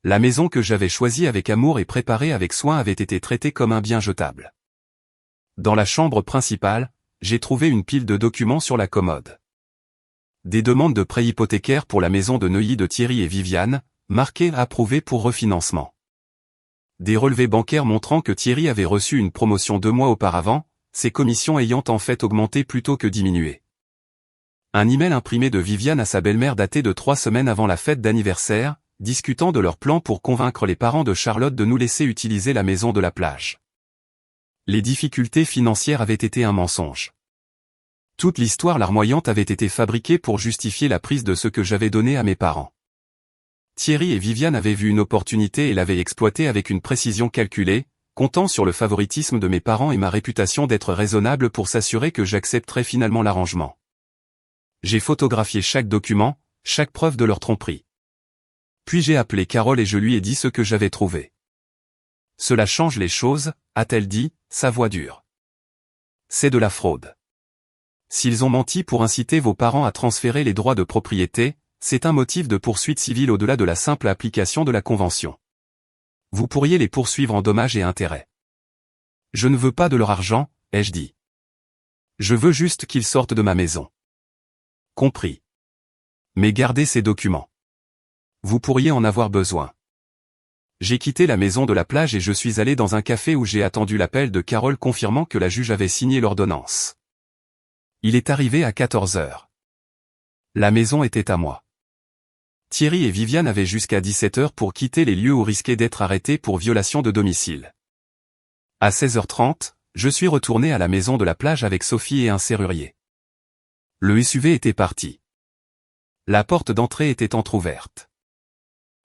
La maison que j'avais choisie avec amour et préparée avec soin avait été traitée comme un bien jetable. Dans la chambre principale, j'ai trouvé une pile de documents sur la commode. Des demandes de prêt hypothécaire pour la maison de Neuilly de Thierry et Viviane, marquées approuvées pour refinancement. Des relevés bancaires montrant que Thierry avait reçu une promotion 2 mois auparavant, ses commissions ayant en fait augmenté plutôt que diminué. Un email imprimé de Viviane à sa belle-mère daté de 3 semaines avant la fête d'anniversaire, discutant de leur plan pour convaincre les parents de Charlotte de nous laisser utiliser la maison de la plage. Les difficultés financières avaient été un mensonge. Toute l'histoire larmoyante avait été fabriquée pour justifier la prise de ce que j'avais donné à mes parents. Thierry et Viviane avaient vu une opportunité et l'avaient exploitée avec une précision calculée, comptant sur le favoritisme de mes parents et ma réputation d'être raisonnable pour s'assurer que j'accepterais finalement l'arrangement. J'ai photographié chaque document, chaque preuve de leur tromperie. Puis j'ai appelé Carole et je lui ai dit ce que j'avais trouvé. Cela change les choses, a-t-elle dit, sa voix dure. C'est de la fraude. S'ils ont menti pour inciter vos parents à transférer les droits de propriété, c'est un motif de poursuite civile au-delà de la simple application de la Convention. Vous pourriez les poursuivre en dommages et intérêts. Je ne veux pas de leur argent, ai-je dit. Je veux juste qu'ils sortent de ma maison. Compris. Mais gardez ces documents. Vous pourriez en avoir besoin. J'ai quitté la maison de la plage et je suis allé dans un café où j'ai attendu l'appel de Carole confirmant que la juge avait signé l'ordonnance. Il est arrivé à 14 heures. La maison était à moi. Thierry et Viviane avaient jusqu'à 17 heures pour quitter les lieux où risquaient d'être arrêtés pour violation de domicile. À 16h30, je suis retourné à la maison de la plage avec Sophie et un serrurier. Le SUV était parti. La porte d'entrée était entr'ouverte.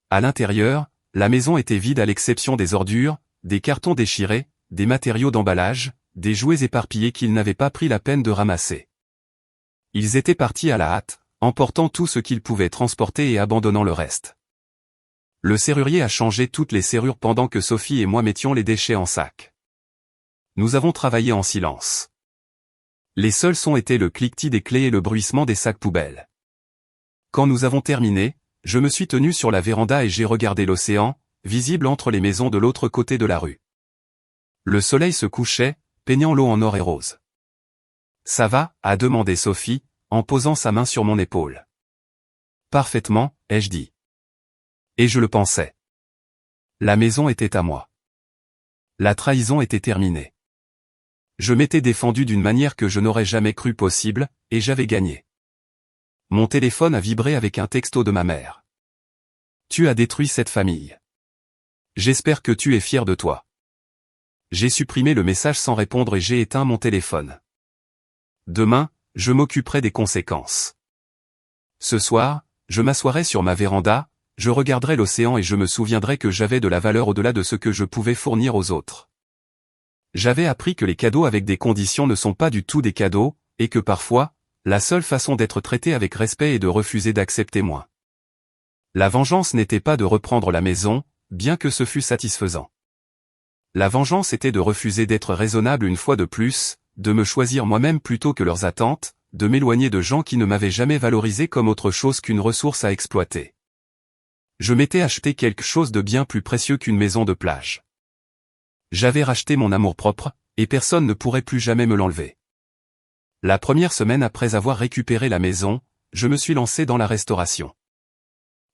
À l'intérieur, la maison était vide à l'exception des ordures, des cartons déchirés, des matériaux d'emballage, des jouets éparpillés qu'ils n'avaient pas pris la peine de ramasser. Ils étaient partis à la hâte, emportant tout ce qu'ils pouvaient transporter et abandonnant le reste. Le serrurier a changé toutes les serrures pendant que Sophie et moi mettions les déchets en sac. Nous avons travaillé en silence. Les seuls sons étaient le cliquetis des clés et le bruissement des sacs poubelles. Quand nous avons terminé, je me suis tenu sur la véranda et j'ai regardé l'océan, visible entre les maisons de l'autre côté de la rue. Le soleil se couchait, peignant l'eau en or et rose. « Ça va ?» a demandé Sophie, en posant sa main sur mon épaule. « Parfaitement », ai-je dit. Et je le pensais. La maison était à moi. La trahison était terminée. Je m'étais défendu d'une manière que je n'aurais jamais cru possible, et j'avais gagné. Mon téléphone a vibré avec un texto de ma mère. « Tu as détruit cette famille. J'espère que tu es fier de toi. » J'ai supprimé le message sans répondre et j'ai éteint mon téléphone. Demain, je m'occuperai des conséquences. Ce soir, je m'assoirai sur ma véranda, je regarderai l'océan et je me souviendrai que j'avais de la valeur au-delà de ce que je pouvais fournir aux autres. J'avais appris que les cadeaux avec des conditions ne sont pas du tout des cadeaux, et que parfois, la seule façon d'être traité avec respect est de refuser d'accepter moins. La vengeance n'était pas de reprendre la maison, bien que ce fût satisfaisant. La vengeance était de refuser d'être raisonnable une fois de plus, de me choisir moi-même plutôt que leurs attentes, de m'éloigner de gens qui ne m'avaient jamais valorisé comme autre chose qu'une ressource à exploiter. Je m'étais acheté quelque chose de bien plus précieux qu'une maison de plage. J'avais racheté mon amour-propre, et personne ne pourrait plus jamais me l'enlever. La première semaine après avoir récupéré la maison, je me suis lancé dans la restauration.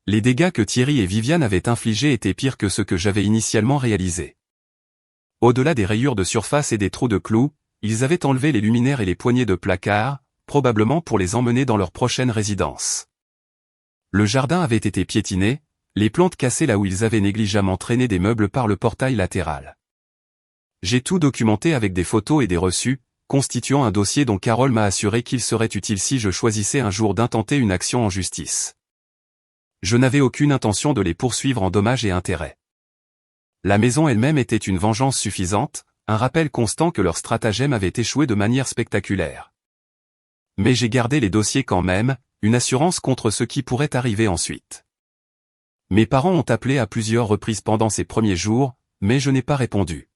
Les dégâts que Thierry et Viviane avaient infligés étaient pires que ce que j'avais initialement réalisé. Au-delà des rayures de surface et des trous de clous, ils avaient enlevé les luminaires et les poignées de placard, probablement pour les emmener dans leur prochaine résidence. Le jardin avait été piétiné, les plantes cassées là où ils avaient négligemment traîné des meubles par le portail latéral. J'ai tout documenté avec des photos et des reçus, constituant un dossier dont Carole m'a assuré qu'il serait utile si je choisissais un jour d'intenter une action en justice. Je n'avais aucune intention de les poursuivre en dommages et intérêts. La maison elle-même était une vengeance suffisante, un rappel constant que leur stratagème avait échoué de manière spectaculaire. Mais j'ai gardé les dossiers quand même, une assurance contre ce qui pourrait arriver ensuite. Mes parents ont appelé à plusieurs reprises pendant ces premiers jours, mais je n'ai pas répondu.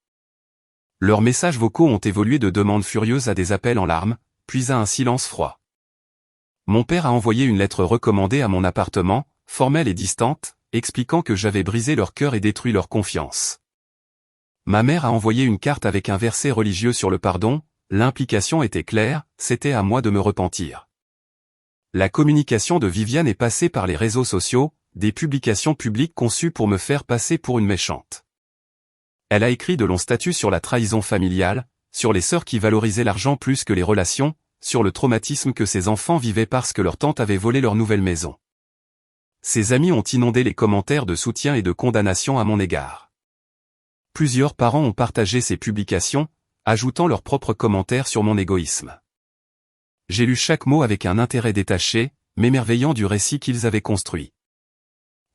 Leurs messages vocaux ont évolué de demandes furieuses à des appels en larmes, puis à un silence froid. Mon père a envoyé une lettre recommandée à mon appartement, formelle et distante, expliquant que j'avais brisé leur cœur et détruit leur confiance. Ma mère a envoyé une carte avec un verset religieux sur le pardon, l'implication était claire, c'était à moi de me repentir. La communication de Viviane est passée par les réseaux sociaux, des publications publiques conçues pour me faire passer pour une méchante. Elle a écrit de longs statuts sur la trahison familiale, sur les sœurs qui valorisaient l'argent plus que les relations, sur le traumatisme que ses enfants vivaient parce que leur tante avait volé leur nouvelle maison. Ses amis ont inondé les commentaires de soutien et de condamnation à mon égard. Plusieurs parents ont partagé ces publications, ajoutant leurs propres commentaires sur mon égoïsme. J'ai lu chaque mot avec un intérêt détaché, m'émerveillant du récit qu'ils avaient construit.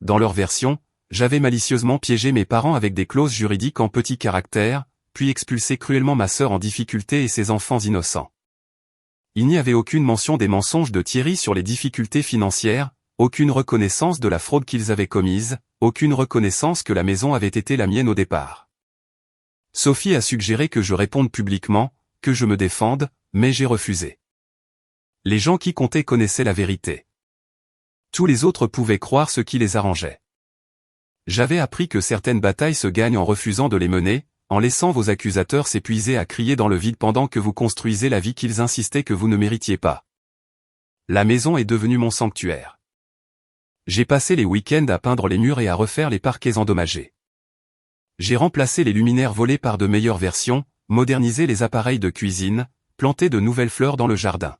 Dans leur version, j'avais malicieusement piégé mes parents avec des clauses juridiques en petits caractères, puis expulsé cruellement ma sœur en difficulté et ses enfants innocents. Il n'y avait aucune mention des mensonges de Thierry sur les difficultés financières, aucune reconnaissance de la fraude qu'ils avaient commise, aucune reconnaissance que la maison avait été la mienne au départ. Sophie a suggéré que je réponde publiquement, que je me défende, mais j'ai refusé. Les gens qui comptaient connaissaient la vérité. Tous les autres pouvaient croire ce qui les arrangeait. J'avais appris que certaines batailles se gagnent en refusant de les mener, en laissant vos accusateurs s'épuiser à crier dans le vide pendant que vous construisez la vie qu'ils insistaient que vous ne méritiez pas. La maison est devenue mon sanctuaire. J'ai passé les week-ends à peindre les murs et à refaire les parquets endommagés. J'ai remplacé les luminaires volés par de meilleures versions, modernisé les appareils de cuisine, planté de nouvelles fleurs dans le jardin.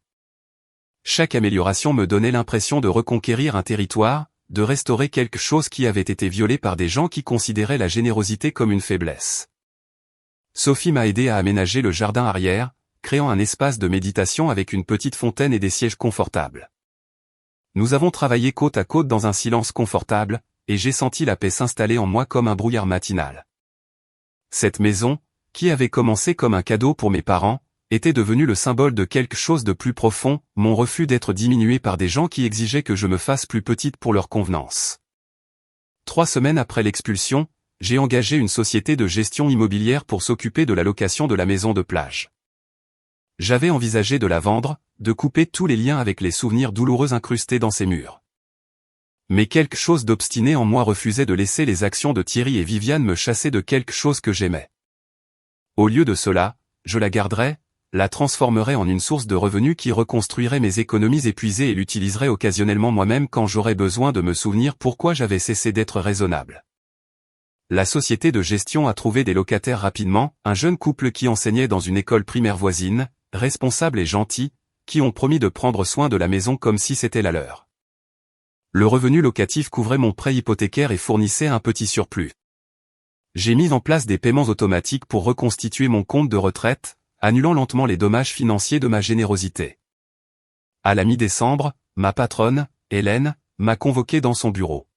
Chaque amélioration me donnait l'impression de reconquérir un territoire, de restaurer quelque chose qui avait été violé par des gens qui considéraient la générosité comme une faiblesse. Sophie m'a aidé à aménager le jardin arrière, créant un espace de méditation avec une petite fontaine et des sièges confortables. Nous avons travaillé côte à côte dans un silence confortable, et j'ai senti la paix s'installer en moi comme un brouillard matinal. Cette maison, qui avait commencé comme un cadeau pour mes parents, était devenue le symbole de quelque chose de plus profond, mon refus d'être diminué par des gens qui exigeaient que je me fasse plus petite pour leur convenance. 3 semaines après l'expulsion, j'ai engagé une société de gestion immobilière pour s'occuper de la location de la maison de plage. J'avais envisagé de la vendre, de couper tous les liens avec les souvenirs douloureux incrustés dans ses murs. Mais quelque chose d'obstiné en moi refusait de laisser les actions de Thierry et Viviane me chasser de quelque chose que j'aimais. Au lieu de cela, je la garderais, la transformerais en une source de revenus qui reconstruirait mes économies épuisées et l'utiliserais occasionnellement moi-même quand j'aurais besoin de me souvenir pourquoi j'avais cessé d'être raisonnable. La société de gestion a trouvé des locataires rapidement, un jeune couple qui enseignait dans une école primaire voisine, responsable et gentil, qui ont promis de prendre soin de la maison comme si c'était la leur. Le revenu locatif couvrait mon prêt hypothécaire et fournissait un petit surplus. J'ai mis en place des paiements automatiques pour reconstituer mon compte de retraite, annulant lentement les dommages financiers de ma générosité. À la mi-décembre, ma patronne, Hélène, m'a convoqué dans son bureau.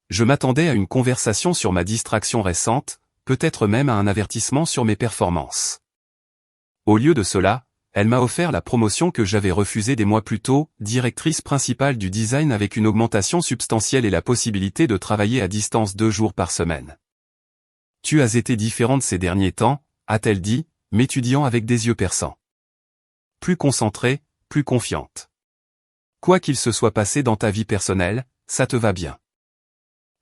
Je m'attendais à une conversation sur ma distraction récente, peut-être même à un avertissement sur mes performances. Au lieu de cela, elle m'a offert la promotion que j'avais refusée des mois plus tôt, directrice principale du design avec une augmentation substantielle et la possibilité de travailler à distance 2 jours par semaine. « Tu as été différente ces derniers temps », a-t-elle dit, m'étudiant avec des yeux perçants. Plus concentrée, plus confiante. Quoi qu'il se soit passé dans ta vie personnelle, ça te va bien.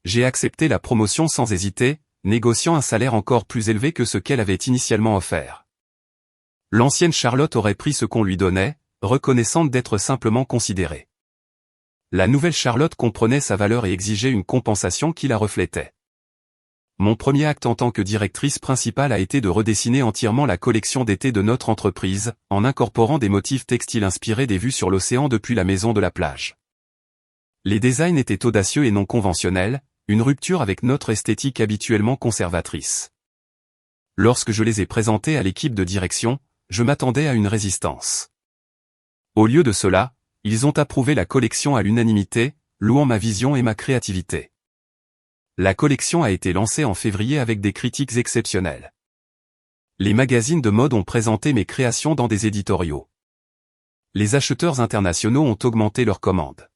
J'ai accepté la promotion sans hésiter, négociant un salaire encore plus élevé que ce qu'elle avait initialement offert. L'ancienne Charlotte aurait pris ce qu'on lui donnait, reconnaissante d'être simplement considérée. La nouvelle Charlotte comprenait sa valeur et exigeait une compensation qui la reflétait. Mon premier acte en tant que directrice principale a été de redessiner entièrement la collection d'été de notre entreprise, en incorporant des motifs textiles inspirés des vues sur l'océan depuis la maison de la plage. Les designs étaient audacieux et non conventionnels, une rupture avec notre esthétique habituellement conservatrice. Lorsque je les ai présentés à l'équipe de direction, je m'attendais à une résistance. Au lieu de cela, ils ont approuvé la collection à l'unanimité, louant ma vision et ma créativité. La collection a été lancée en février avec des critiques exceptionnelles. Les magazines de mode ont présenté mes créations dans des éditoriaux. Les acheteurs internationaux ont augmenté leurs commandes.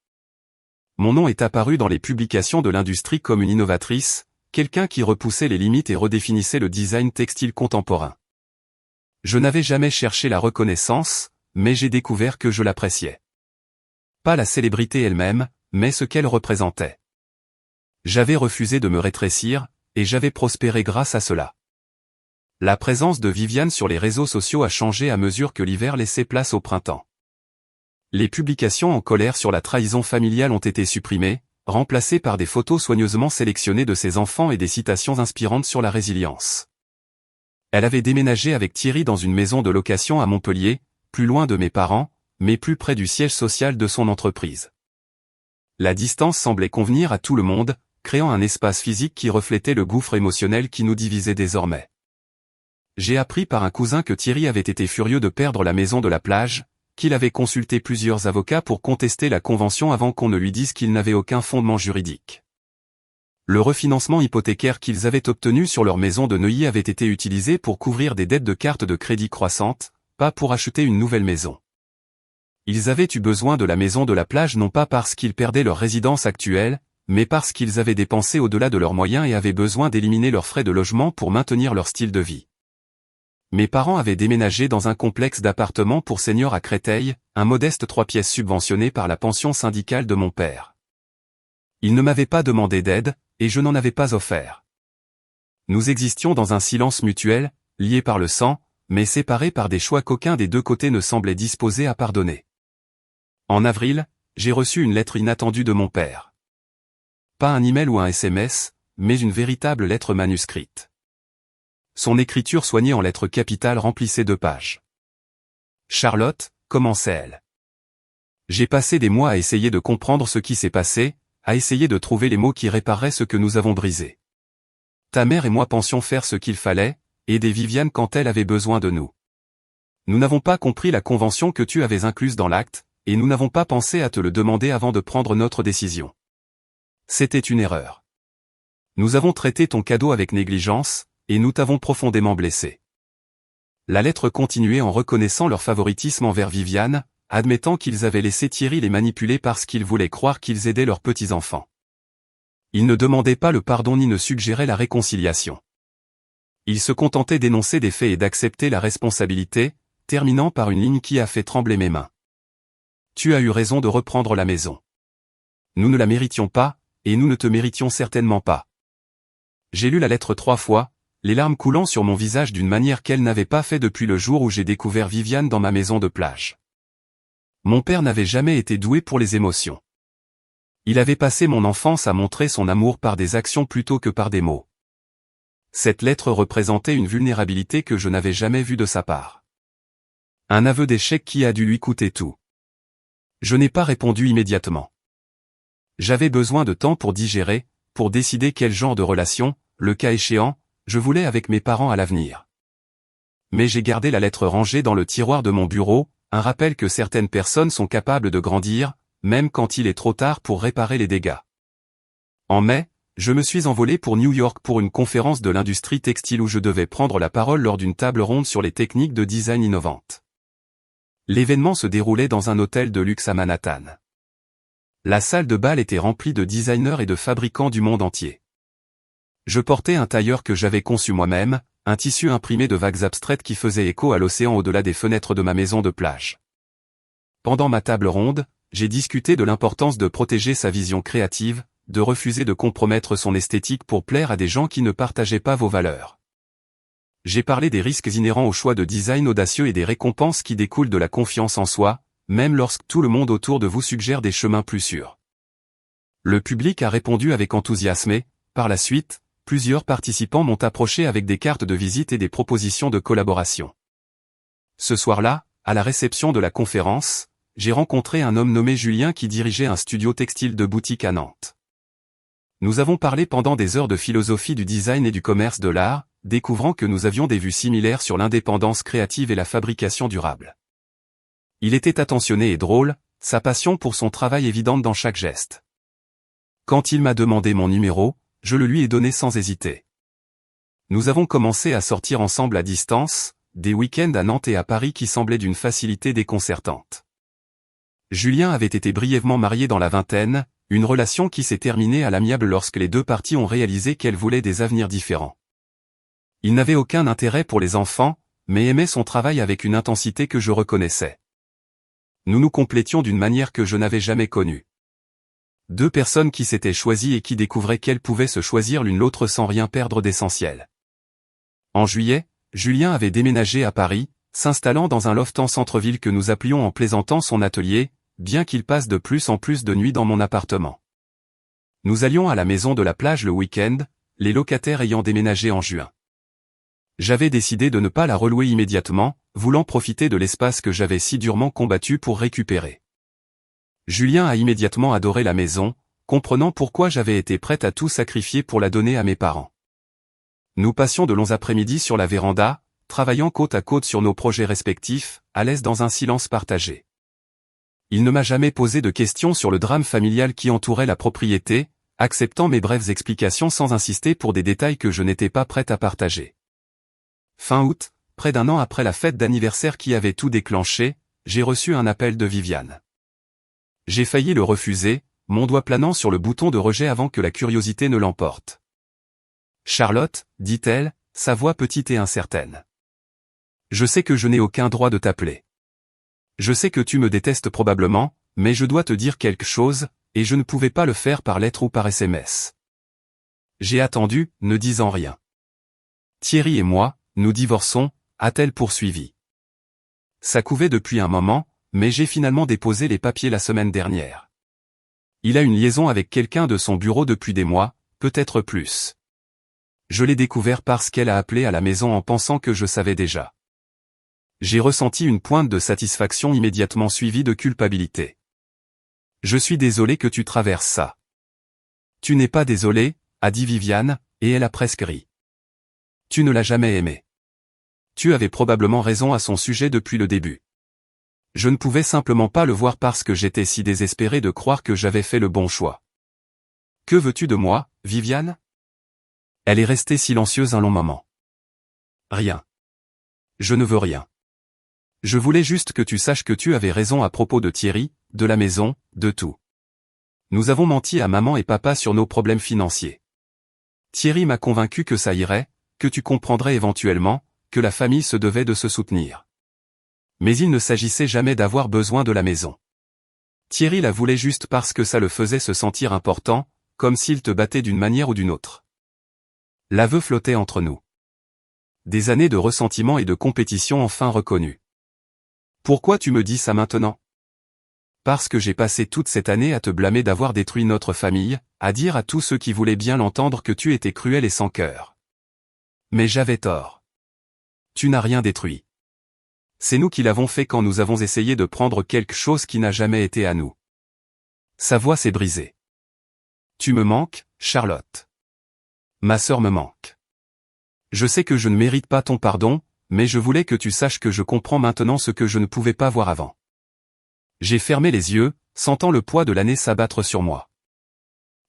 Mon nom est apparu dans les publications de l'industrie comme une innovatrice, quelqu'un qui repoussait les limites et redéfinissait le design textile contemporain. Je n'avais jamais cherché la reconnaissance, mais j'ai découvert que je l'appréciais. Pas la célébrité elle-même, mais ce qu'elle représentait. J'avais refusé de me rétrécir, et j'avais prospéré grâce à cela. La présence de Viviane sur les réseaux sociaux a changé à mesure que l'hiver laissait place au printemps. Les publications en colère sur la trahison familiale ont été supprimées, remplacées par des photos soigneusement sélectionnées de ses enfants et des citations inspirantes sur la résilience. Elle avait déménagé avec Thierry dans une maison de location à Montpellier, plus loin de mes parents, mais plus près du siège social de son entreprise. La distance semblait convenir à tout le monde, créant un espace physique qui reflétait le gouffre émotionnel qui nous divisait désormais. J'ai appris par un cousin que Thierry avait été furieux de perdre la maison de la plage, qu'il avait consulté plusieurs avocats pour contester la convention avant qu'on ne lui dise qu'il n'avait aucun fondement juridique. Le refinancement hypothécaire qu'ils avaient obtenu sur leur maison de Neuilly avait été utilisé pour couvrir des dettes de cartes de crédit croissantes, pas pour acheter une nouvelle maison. Ils avaient eu besoin de la maison de la plage non pas parce qu'ils perdaient leur résidence actuelle, mais parce qu'ils avaient dépensé au-delà de leurs moyens et avaient besoin d'éliminer leurs frais de logement pour maintenir leur style de vie. Mes parents avaient déménagé dans un complexe d'appartements pour seniors à Créteil, un modeste 3 pièces subventionné par la pension syndicale de mon père. Ils ne m'avaient pas demandé d'aide, et je n'en avais pas offert. Nous existions dans un silence mutuel, liés par le sang, mais séparés par des choix qu'aucun des deux côtés ne semblait disposé à pardonner. En avril, j'ai reçu une lettre inattendue de mon père. Pas un email ou un SMS, mais une véritable lettre manuscrite. Son écriture soignée en lettres capitales remplissait 2 pages. Charlotte, commençait-elle. J'ai passé des mois à essayer de comprendre ce qui s'est passé, à essayer de trouver les mots qui répareraient ce que nous avons brisé. Ta mère et moi pensions faire ce qu'il fallait, aider Viviane quand elle avait besoin de nous. Nous n'avons pas compris la convention que tu avais incluse dans l'acte, et nous n'avons pas pensé à te le demander avant de prendre notre décision. C'était une erreur. Nous avons traité ton cadeau avec négligence, et nous t'avons profondément blessé. La lettre continuait en reconnaissant leur favoritisme envers Viviane, admettant qu'ils avaient laissé Thierry les manipuler parce qu'ils voulaient croire qu'ils aidaient leurs petits-enfants. Ils ne demandaient pas le pardon ni ne suggéraient la réconciliation. Ils se contentaient d'énoncer des faits et d'accepter la responsabilité, terminant par une ligne qui a fait trembler mes mains. Tu as eu raison de reprendre la maison. Nous ne la méritions pas, et nous ne te méritions certainement pas. J'ai lu la lettre 3 fois, les larmes coulant sur mon visage d'une manière qu'elle n'avait pas fait depuis le jour où j'ai découvert Viviane dans ma maison de plage. Mon père n'avait jamais été doué pour les émotions. Il avait passé mon enfance à montrer son amour par des actions plutôt que par des mots. Cette lettre représentait une vulnérabilité que je n'avais jamais vue de sa part. Un aveu d'échec qui a dû lui coûter tout. Je n'ai pas répondu immédiatement. J'avais besoin de temps pour digérer, pour décider quel genre de relation, le cas échéant, je voulais avec mes parents à l'avenir. Mais j'ai gardé la lettre rangée dans le tiroir de mon bureau, un rappel que certaines personnes sont capables de grandir, même quand il est trop tard pour réparer les dégâts. En mai, je me suis envolé pour New York pour une conférence de l'industrie textile où je devais prendre la parole lors d'une table ronde sur les techniques de design innovantes. L'événement se déroulait dans un hôtel de luxe à Manhattan. La salle de bal était remplie de designers et de fabricants du monde entier. Je portais un tailleur que j'avais conçu moi-même, un tissu imprimé de vagues abstraites qui faisait écho à l'océan au-delà des fenêtres de ma maison de plage. Pendant ma table ronde, j'ai discuté de l'importance de protéger sa vision créative, de refuser de compromettre son esthétique pour plaire à des gens qui ne partageaient pas vos valeurs. J'ai parlé des risques inhérents au choix de design audacieux et des récompenses qui découlent de la confiance en soi, même lorsque tout le monde autour de vous suggère des chemins plus sûrs. Le public a répondu avec enthousiasme et, par la suite, plusieurs participants m'ont approché avec des cartes de visite et des propositions de collaboration. Ce soir-là, à la réception de la conférence, j'ai rencontré un homme nommé Julien qui dirigeait un studio textile de boutique à Nantes. Nous avons parlé pendant des heures de philosophie du design et du commerce de l'art, découvrant que nous avions des vues similaires sur l'indépendance créative et la fabrication durable. Il était attentionné et drôle, sa passion pour son travail évidente dans chaque geste. Quand il m'a demandé mon numéro, je le lui ai donné sans hésiter. Nous avons commencé à sortir ensemble à distance, des week-ends à Nantes et à Paris qui semblaient d'une facilité déconcertante. Julien avait été brièvement marié dans la vingtaine, une relation qui s'est terminée à l'amiable lorsque les deux parties ont réalisé qu'elles voulaient des avenirs différents. Il n'avait aucun intérêt pour les enfants, mais aimait son travail avec une intensité que je reconnaissais. Nous nous complétions d'une manière que je n'avais jamais connue. Deux personnes qui s'étaient choisies et qui découvraient qu'elles pouvaient se choisir l'une l'autre sans rien perdre d'essentiel. En juillet, Julien avait déménagé à Paris, s'installant dans un loft en centre-ville que nous appelions en plaisantant son atelier, bien qu'il passe de plus en plus de nuits dans mon appartement. Nous allions à la maison de la plage le week-end, les locataires ayant déménagé en juin. J'avais décidé de ne pas la relouer immédiatement, voulant profiter de l'espace que j'avais si durement combattu pour récupérer. Julien a immédiatement adoré la maison, comprenant pourquoi j'avais été prête à tout sacrifier pour la donner à mes parents. Nous passions de longs après-midi sur la véranda, travaillant côte à côte sur nos projets respectifs, à l'aise dans un silence partagé. Il ne m'a jamais posé de questions sur le drame familial qui entourait la propriété, acceptant mes brèves explications sans insister pour des détails que je n'étais pas prête à partager. Fin août, près d'un an après la fête d'anniversaire qui avait tout déclenché, j'ai reçu un appel de Viviane. J'ai failli le refuser, mon doigt planant sur le bouton de rejet avant que la curiosité ne l'emporte. Charlotte, dit-elle, sa voix petite et incertaine. Je sais que je n'ai aucun droit de t'appeler. Je sais que tu me détestes probablement, mais je dois te dire quelque chose, et je ne pouvais pas le faire par lettre ou par SMS. J'ai attendu, ne disant rien. Thierry et moi, nous divorçons, a-t-elle poursuivi. Ça couvait depuis un moment, mais j'ai finalement déposé les papiers la semaine dernière. Il a une liaison avec quelqu'un de son bureau depuis des mois, peut-être plus. Je l'ai découvert parce qu'elle a appelé à la maison en pensant que je savais déjà. J'ai ressenti une pointe de satisfaction immédiatement suivie de culpabilité. Je suis désolé que tu traverses ça. Tu n'es pas désolé, a dit Viviane, et elle a presque ri. Tu ne l'as jamais aimé. Tu avais probablement raison à son sujet depuis le début. Je ne pouvais simplement pas le voir parce que j'étais si désespéré de croire que j'avais fait le bon choix. Que veux-tu de moi, Viviane? Elle est restée silencieuse un long moment. Rien. Je ne veux rien. Je voulais juste que tu saches que tu avais raison à propos de Thierry, de la maison, de tout. Nous avons menti à maman et papa sur nos problèmes financiers. Thierry m'a convaincu que ça irait, que tu comprendrais éventuellement, que la famille se devait de se soutenir. Mais il ne s'agissait jamais d'avoir besoin de la maison. Thierry la voulait juste parce que ça le faisait se sentir important, comme s'il te battait d'une manière ou d'une autre. L'aveu flottait entre nous. Des années de ressentiment et de compétition enfin reconnues. Pourquoi tu me dis ça maintenant? Parce que j'ai passé toute cette année à te blâmer d'avoir détruit notre famille, à dire à tous ceux qui voulaient bien l'entendre que tu étais cruel et sans cœur. Mais j'avais tort. Tu n'as rien détruit. C'est nous qui l'avons fait quand nous avons essayé de prendre quelque chose qui n'a jamais été à nous. Sa voix s'est brisée. Tu me manques, Charlotte. Ma sœur me manque. Je sais que je ne mérite pas ton pardon, mais je voulais que tu saches que je comprends maintenant ce que je ne pouvais pas voir avant. J'ai fermé les yeux, sentant le poids de l'année s'abattre sur moi.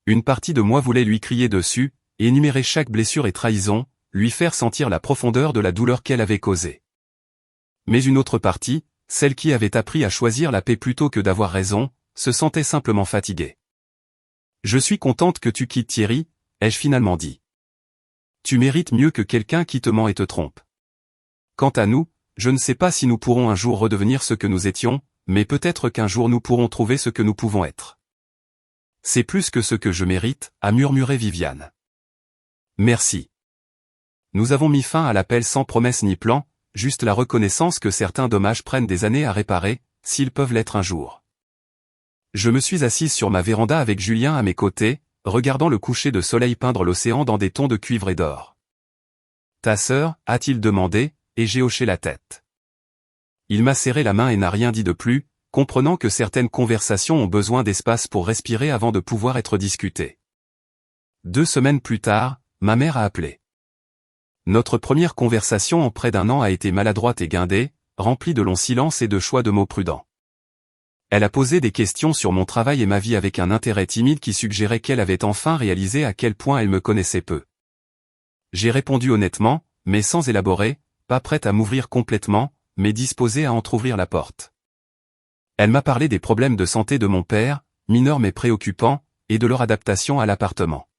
Une partie de moi voulait lui crier dessus, énumérer chaque blessure et trahison, lui faire sentir la profondeur de la douleur qu'elle avait causée. Mais une autre partie, celle qui avait appris à choisir la paix plutôt que d'avoir raison, se sentait simplement fatiguée. Je suis contente que tu quittes Thierry, ai-je finalement dit. Tu mérites mieux que quelqu'un qui te ment et te trompe. Quant à nous, je ne sais pas si nous pourrons un jour redevenir ce que nous étions, mais peut-être qu'un jour nous pourrons trouver ce que nous pouvons être. C'est plus que ce que je mérite, a murmuré Viviane. Merci. Nous avons mis fin à l'appel sans promesse ni plan, juste la reconnaissance que certains dommages prennent des années à réparer, s'ils peuvent l'être un jour. Je me suis assise sur ma véranda avec Julien à mes côtés, regardant le coucher de soleil peindre l'océan dans des tons de cuivre et d'or. Ta sœur, a-t-il demandé, et j'ai hoché la tête. Il m'a serré la main et n'a rien dit de plus, comprenant que certaines conversations ont besoin d'espace pour respirer avant de pouvoir être discutées. 2 semaines plus tard, ma mère a appelé. Notre première conversation en près d'1 an a été maladroite et guindée, remplie de longs silences et de choix de mots prudents. Elle a posé des questions sur mon travail et ma vie avec un intérêt timide qui suggérait qu'elle avait enfin réalisé à quel point elle me connaissait peu. J'ai répondu honnêtement, mais sans élaborer, pas prête à m'ouvrir complètement, mais disposée à entr'ouvrir la porte. Elle m'a parlé des problèmes de santé de mon père, mineurs mais préoccupants, et de leur adaptation à l'appartement.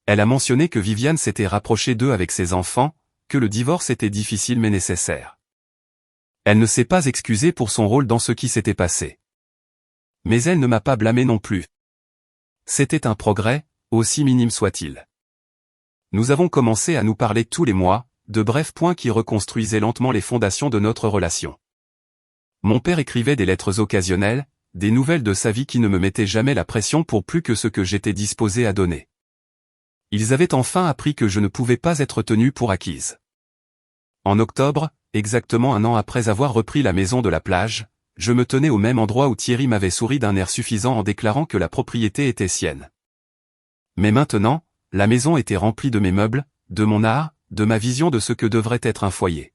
Elle a mentionné que Viviane s'était rapprochée d'eux avec ses enfants, que le divorce était difficile mais nécessaire. Elle ne s'est pas excusée pour son rôle dans ce qui s'était passé. Mais elle ne m'a pas blâmé non plus. C'était un progrès, aussi minime soit-il. Nous avons commencé à nous parler tous les mois, de brefs points qui reconstruisaient lentement les fondations de notre relation. Mon père écrivait des lettres occasionnelles, des nouvelles de sa vie qui ne me mettaient jamais la pression pour plus que ce que j'étais disposé à donner. Ils avaient enfin appris que je ne pouvais pas être tenu pour acquise. En octobre, exactement 1 an après avoir repris la maison de la plage, je me tenais au même endroit où Thierry m'avait souri d'un air suffisant en déclarant que la propriété était sienne. Mais maintenant, la maison était remplie de mes meubles, de mon art, de ma vision de ce que devrait être un foyer.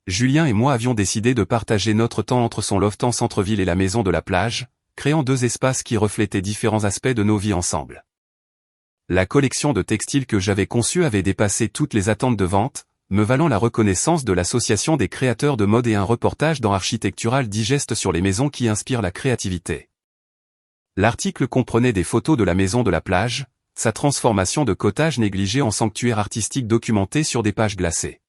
Julien et moi avions décidé de partager notre temps entre son loft en centre-ville et la maison de la plage, créant 2 espaces qui reflétaient différents aspects de nos vies ensemble. La collection de textiles que j'avais conçue avait dépassé toutes les attentes de vente, me valant la reconnaissance de l'association des créateurs de mode et un reportage dans Architectural Digest sur les maisons qui inspirent la créativité. L'article comprenait des photos de la maison de la plage, sa transformation de cottage négligé en sanctuaire artistique documenté sur des pages glacées.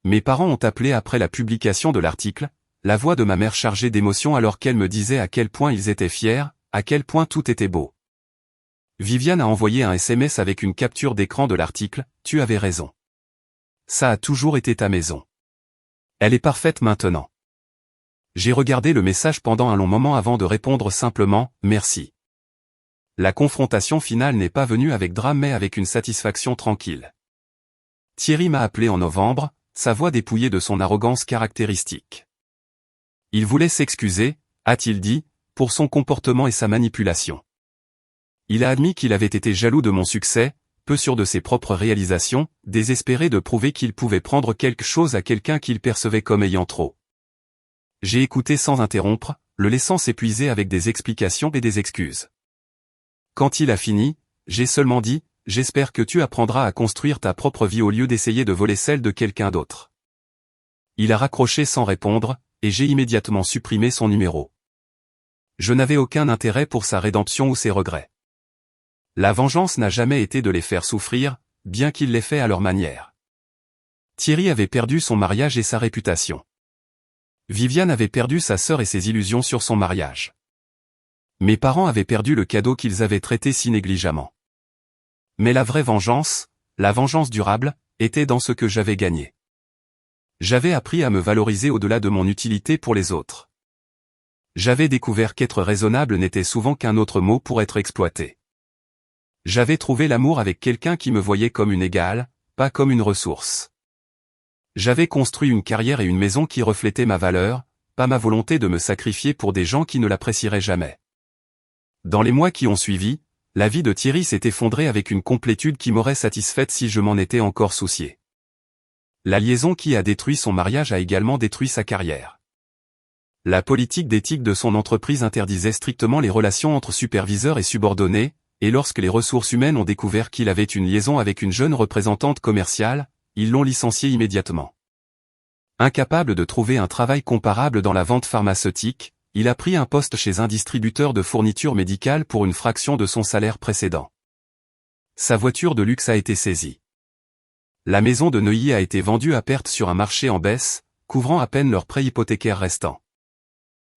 Mes parents ont appelé après la publication de l'article, la voix de ma mère chargée d'émotion alors qu'elle me disait à quel point ils étaient fiers, à quel point tout était beau. Viviane a envoyé un SMS avec une capture d'écran de l'article, « Tu avais raison. Ça a toujours été ta maison. Elle est parfaite maintenant. » J'ai regardé le message pendant un long moment avant de répondre simplement « Merci ». La confrontation finale n'est pas venue avec drame mais avec une satisfaction tranquille. Thierry m'a appelé en novembre, sa voix dépouillée de son arrogance caractéristique. Il voulait s'excuser, a-t-il dit, pour son comportement et sa manipulation. Il a admis qu'il avait été jaloux de mon succès, peu sûr de ses propres réalisations, désespéré de prouver qu'il pouvait prendre quelque chose à quelqu'un qu'il percevait comme ayant trop. J'ai écouté sans interrompre, le laissant s'épuiser avec des explications et des excuses. Quand il a fini, j'ai seulement dit, « J'espère que tu apprendras à construire ta propre vie au lieu d'essayer de voler celle de quelqu'un d'autre. » Il a raccroché sans répondre, et j'ai immédiatement supprimé son numéro. Je n'avais aucun intérêt pour sa rédemption ou ses regrets. La vengeance n'a jamais été de les faire souffrir, bien qu'ils l'aient fait à leur manière. Thierry avait perdu son mariage et sa réputation. Viviane avait perdu sa sœur et ses illusions sur son mariage. Mes parents avaient perdu le cadeau qu'ils avaient traité si négligemment. Mais la vraie vengeance, la vengeance durable, était dans ce que j'avais gagné. J'avais appris à me valoriser au-delà de mon utilité pour les autres. J'avais découvert qu'être raisonnable n'était souvent qu'un autre mot pour être exploité. J'avais trouvé l'amour avec quelqu'un qui me voyait comme une égale, pas comme une ressource. J'avais construit une carrière et une maison qui reflétaient ma valeur, pas ma volonté de me sacrifier pour des gens qui ne l'apprécieraient jamais. Dans les mois qui ont suivi, la vie de Thierry s'est effondrée avec une complétude qui m'aurait satisfaite si je m'en étais encore soucié. La liaison qui a détruit son mariage a également détruit sa carrière. La politique d'éthique de son entreprise interdisait strictement les relations entre superviseurs et subordonnés, et lorsque les ressources humaines ont découvert qu'il avait une liaison avec une jeune représentante commerciale, ils l'ont licencié immédiatement. Incapable de trouver un travail comparable dans la vente pharmaceutique, il a pris un poste chez un distributeur de fournitures médicales pour une fraction de son salaire précédent. Sa voiture de luxe a été saisie. La maison de Neuilly a été vendue à perte sur un marché en baisse, couvrant à peine leur prêt hypothécaire restant.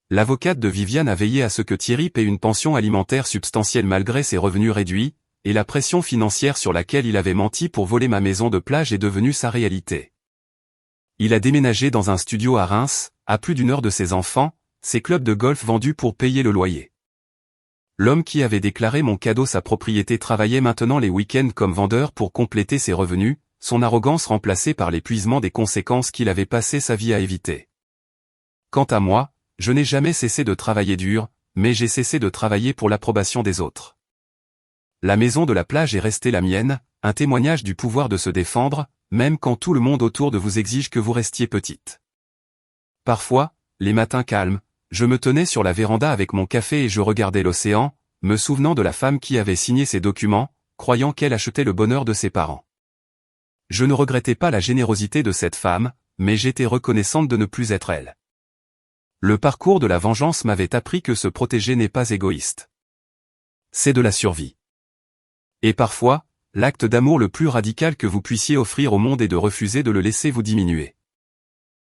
L'avocate de Viviane a veillé à ce que Thierry paie une pension alimentaire substantielle malgré ses revenus réduits, et la pression financière sur laquelle il avait menti pour voler ma maison de plage est devenue sa réalité. Il a déménagé dans un studio à Reims, à plus d'1 heure de ses enfants, ses clubs de golf vendus pour payer le loyer. L'homme qui avait déclaré mon cadeau sa propriété travaillait maintenant les week-ends comme vendeur pour compléter ses revenus, son arrogance remplacée par l'épuisement des conséquences qu'il avait passé sa vie à éviter. Quant à moi, je n'ai jamais cessé de travailler dur, mais j'ai cessé de travailler pour l'approbation des autres. La maison de la plage est restée la mienne, un témoignage du pouvoir de se défendre, même quand tout le monde autour de vous exige que vous restiez petite. Parfois, les matins calmes, je me tenais sur la véranda avec mon café et je regardais l'océan, me souvenant de la femme qui avait signé ces documents, croyant qu'elle achetait le bonheur de ses parents. Je ne regrettais pas la générosité de cette femme, mais j'étais reconnaissante de ne plus être elle. Le parcours de la vengeance m'avait appris que se protéger n'est pas égoïste. C'est de la survie. Et parfois, l'acte d'amour le plus radical que vous puissiez offrir au monde est de refuser de le laisser vous diminuer.